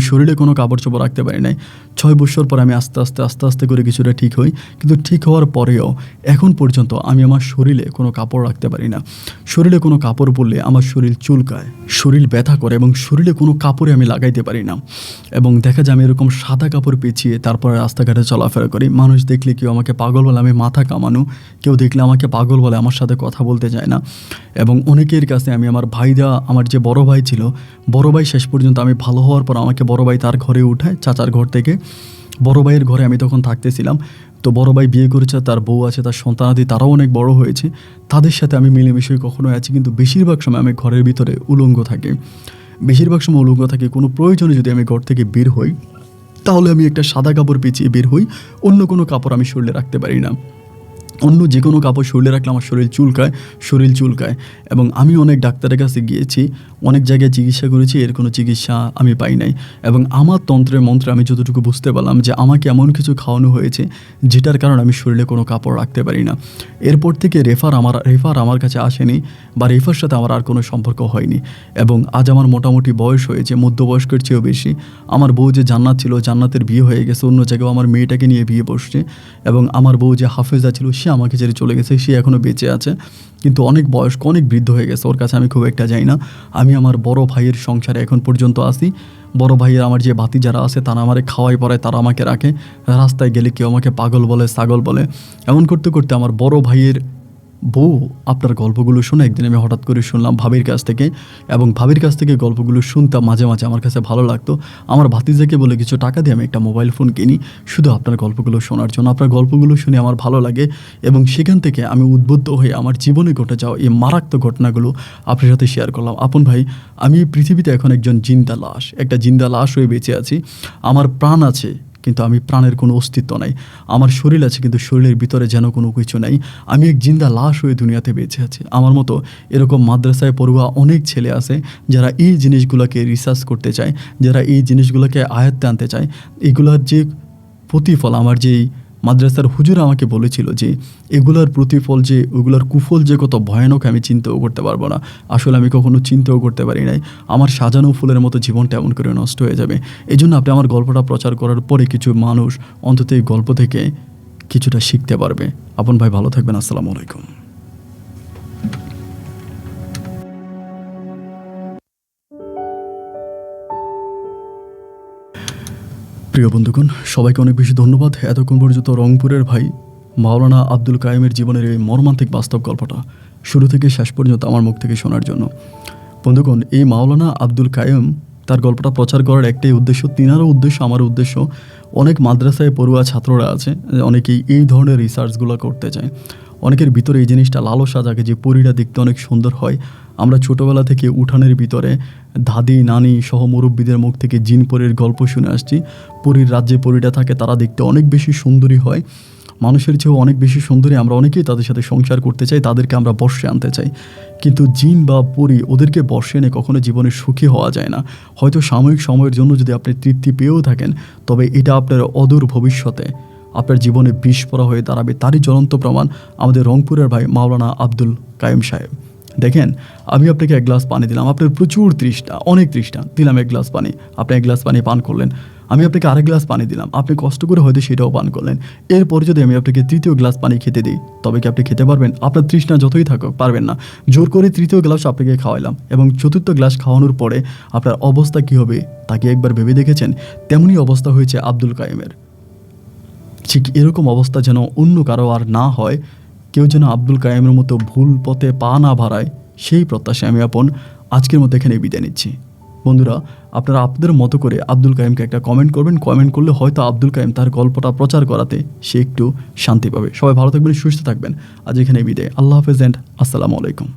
শরীরে কোনো কাপড় চোপড় রাখতে পারি নাই। 6 বছর পর আমি আস্তে আস্তে করে কিছুটা ঠিক হই, কিন্তু ঠিক হওয়ার পরেও এখন পর্যন্ত আমি আমার শরীরে কোনো কাপড় রাখতে পারি না। শরীরে কোনো কাপড় পরলে আমার শরীর চুলকায়, শরীর ব্যথা করে, এবং শরীরে কোনো কাপড়ে আমি লাগাইতে পারি না। এবং দেখা যায় আমি এরকম সাদা কাপড় পেঁচিয়ে তারপরে রাস্তাঘাটে চলাফেরা করি। মানুষ দেখলে কেউ আমাকে পাগল বলে, আমি মাথা কামানো, কেউ দেখলে আমাকে পাগল বলে, আমার সাথে কথা বলতে চায় না। এবং অনেকের কাছে আমি আমার আমার যে বড় ভাই ছিল, বড় ভাই শেষ পর্যন্ত আমি ভালো হওয়ার পর আমাকে বড় ভাই তার ঘরে উঠায়, চাচার ঘর থেকে। বড় ভাইয়ের ঘরে আমি তখন থাকতেছিলাম। তো বড় ভাই বিয়ে করেছে, তার বউ আছে, তার সন্তানাদি তারাও অনেক বড় হয়েছে, তাদের সাথে আমি মিলেমিশে কখনো আছি, কিন্তু বেশিরভাগ সময় আমি ঘরের ভিতরে উলঙ্গ থাকি। বেশিরভাগ সময় উলঙ্গ থাকি। কোনো প্রয়োজনে যদি আমি ঘর থেকে বের হই, তাহলে আমি একটা সাদা কাপড় পেঁচিয়ে বের হই, অন্য কোনো কাপড় আমি শরীরে রাখতে পারি না। অন্য যে কোনো কাপড় শরীরে রাখলে আমার শরীর চুলকায়। এবং আমি অনেক ডাক্তারের কাছে গিয়েছি, অনেক জায়গায় চিকিৎসা করেছি, এর কোনো চিকিৎসা আমি পাই নাই। এবং আমার মন্ত্রে আমি যতটুকু বুঝতে পারলাম যে আমাকে এমন কিছু খাওয়ানো হয়েছে যেটার কারণে আমি শরীরে কোনো কাপড় রাখতে পারি না। এরপর থেকে রেফার আমার কাছে আসেনি, বা রেফার সাথে আমার আর কোনো সম্পর্ক হয়নি। এবং আজ আমার মোটামুটি বয়স হয়েছে, মধ্যবয়স্কের চেয়েও বেশি। আমার বউ যে জান্নাত ছিল, জান্নাতের বিয়ে হয়ে গেছে, অন্য জায়গায় আমার মেয়েটাকে নিয়ে বিয়ে বসছে। এবং আমার বউ যে হাফেজা ছিল, সে আমাকে ছেড়ে চলে গেছে, সে এখনও বেঁচে আছে, কিন্তু অনেক বয়স্ক, অনেক বৃদ্ধ হয়ে গেছে, ওর কাছে আমি খুব একটা যাই না। আমি আমার বড় ভাইয়ের সংসারে এখন পর্যন্ত আসি। বড় ভাইয়ের আমার যে বাতি যারা আছে তারা আমারে খাওয়াই পড়ায়, তারা আমাকে রাখে। রাস্তায় গেলে কেউ আমাকে পাগল বলে, ছাগল বলে। এমন করতে করতে আমার বড় ভাইয়ের বউ আপনার গল্পগুলো শুনে একদিন আমি হঠাৎ করে শুনলাম ভাবির কাছ থেকে, এবং ভাবির কাছ থেকে গল্পগুলো শুনতাম, মাঝে মাঝে আমার কাছে ভালো লাগতো। আমার ভাতিজাকে বলে কিছু টাকা দিয়ে আমি একটা মোবাইল ফোন কিনি শুধু আপনার গল্পগুলো শোনার জন্য। আপনার গল্পগুলো শুনে আমার ভালো লাগে, এবং সেখান থেকে আমি উদ্বুদ্ধ হয়ে আমার জীবনে ঘটে যাওয়া এই মারাত্মক ঘটনাগুলো আপনার সাথে শেয়ার করলাম। আপন ভাই, আমি পৃথিবীতে এখন একজন একটা জিন্দা লাশ হয়ে বেঁচে আছি। আমার প্রাণ আছে, কিন্তু আমি প্রাণের কোনো অস্তিত্ব নাই। আমার শরীর আছে, কিন্তু শরীরের ভিতরে যেন কোনো কিছু নাই। আমি এক জিন্দা লাশ হয়ে দুনিয়াতে বেঁচে আছি। আমার মতো এরকম মাদ্রাসায় পড়ুয়া অনেক ছেলে আছে যারা এই জিনিসগুলোকে রিসার্চ করতে চায়, যারা এই জিনিসগুলোকে আয়ত্তে আনতে চায়। এগুলোর যে প্রতিফল, আমার যেই মাদ্রাসার হুজুর আমাকে বলেছিল যে এগুলার প্রতিফল, যে ওগুলার কুফল যে কত ভয়ানক আমি চিন্তাও করতে পারবো না। আসলে আমি কখনো চিন্তাও করতে পারি নাই আমার সাজানো ফুলের মতো জীবনটা এমন করে নষ্ট হয়ে যাবে। এই জন্য আপনি আমার গল্পটা প্রচার করার পরে কিছু মানুষ অন্তত এই গল্প থেকে কিছুটা শিখতে পারবে। আপন ভাই, ভালো থাকবেন। আসসালামু আলাইকুম। প্রিয় বন্ধুগণ, সবাইকে অনেক বেশি ধন্যবাদ এতক্ষণ পর্যন্ত রংপুরের ভাই মাওলানা আব্দুল কাইমের জীবনের এই মর্মান্তিক বাস্তব গল্পটা শুরু থেকে শেষ পর্যন্ত আমার মুখ থেকে শোনার জন্য। বন্ধুগণ, এই মাওলানা আব্দুল কাইম তার গল্পটা প্রচার করার একটাই উদ্দেশ্য, তিনারও উদ্দেশ্য, আমার উদ্দেশ্য। অনেক মাদ্রাসায় পড়ুয়া ছাত্ররা আছে, অনেকেই এই ধরনের রিসার্চগুলো করতে চায়। অনেকের ভিতরে এই জিনিসটা লালসা জাগে যে পরীরা দেখতে অনেক সুন্দর হয়। আমরা ছোটোবেলা থেকে উঠানের ভিতরে দাদি নানি সহ মুরব্বীদের মুখ থেকে জিন পরীর গল্প শুনে আসছি। পরীর রাজ্যে পরীরা থাকে, তারা দেখতে অনেক বেশি সুন্দরী হয়, মানুষের চেয়েও অনেক বেশি সুন্দরী। আমরা অনেকেই তাদের সাথে সংসার করতে চাই, তাদেরকে আমরা বর্ষে আনতে চাই। কিন্তু জিন বা পরী, ওদেরকে বর্ষে এনে কখনো জীবনে সুখী হওয়া যায় না। হয়তো সাময়িক সময়ের জন্য যদি আপনি তৃপ্তি পেয়েও থাকেন, তবে এটা আপনার অদূর ভবিষ্যতে আপনার জীবনে বিষ পড়া হয়ে দাঁড়াবে। তারই জ্বলন্ত প্রমাণ আমাদের রংপুরের ভাই মাওলানা আব্দুল কাইম সাহেব। দেখেন, আমি আপনাকে এক গ্লাস পানি দিলাম, আপনার প্রচুর তৃষ্ণা, অনেক তৃষ্ণা, দিলাম এক গ্লাস পানি, আপনি এক গ্লাস পানি পান করলেন। আমি আপনাকে আরেক গ্লাস পানি দিলাম, আপনি কষ্ট করে হয়তো সেটাও পান করলেন। এরপরে যদি আমি আপনাকে তৃতীয় গ্লাস পানি খেতে দিই, তবে কি আপনি খেতে পারবেন? আপনার তৃষ্ণা যতই থাকুক পারবেন না। জোর করে তৃতীয় গ্লাস আপনাকে খাওয়াইলাম এবং চতুর্থ গ্লাস খাওয়ানোর পরে আপনার অবস্থা কী হবে তা কি একবার ভেবে দেখেছেন? তেমনই অবস্থা হয়েছে আব্দুল কাইমের। ঠিক এরকম অবস্থা যেন অন্য কারো আর না হয়, কেউ যেন আব্দুল কাইমের মতো ভুল পথে পা না ভাড়ায়, সেই প্রত্যাশায় আমি আজকের মতো এখানে বিদায় নিচ্ছি। বন্ধুরা, আপনারা আপনাদের মতো করে আব্দুল কাইমকে একটা কমেন্ট করবেন। কমেন্ট করলে হয়তো আব্দুল কাইম তার গল্পটা প্রচার করাতে সে একটু শান্তি পাবে। সবাই ভালো থাকবেন, সুস্থ থাকবেন। আজ এখানে বিদায়। আল্লাহ হাফেজ অ্যান্ড আসসালামু আলাইকুম।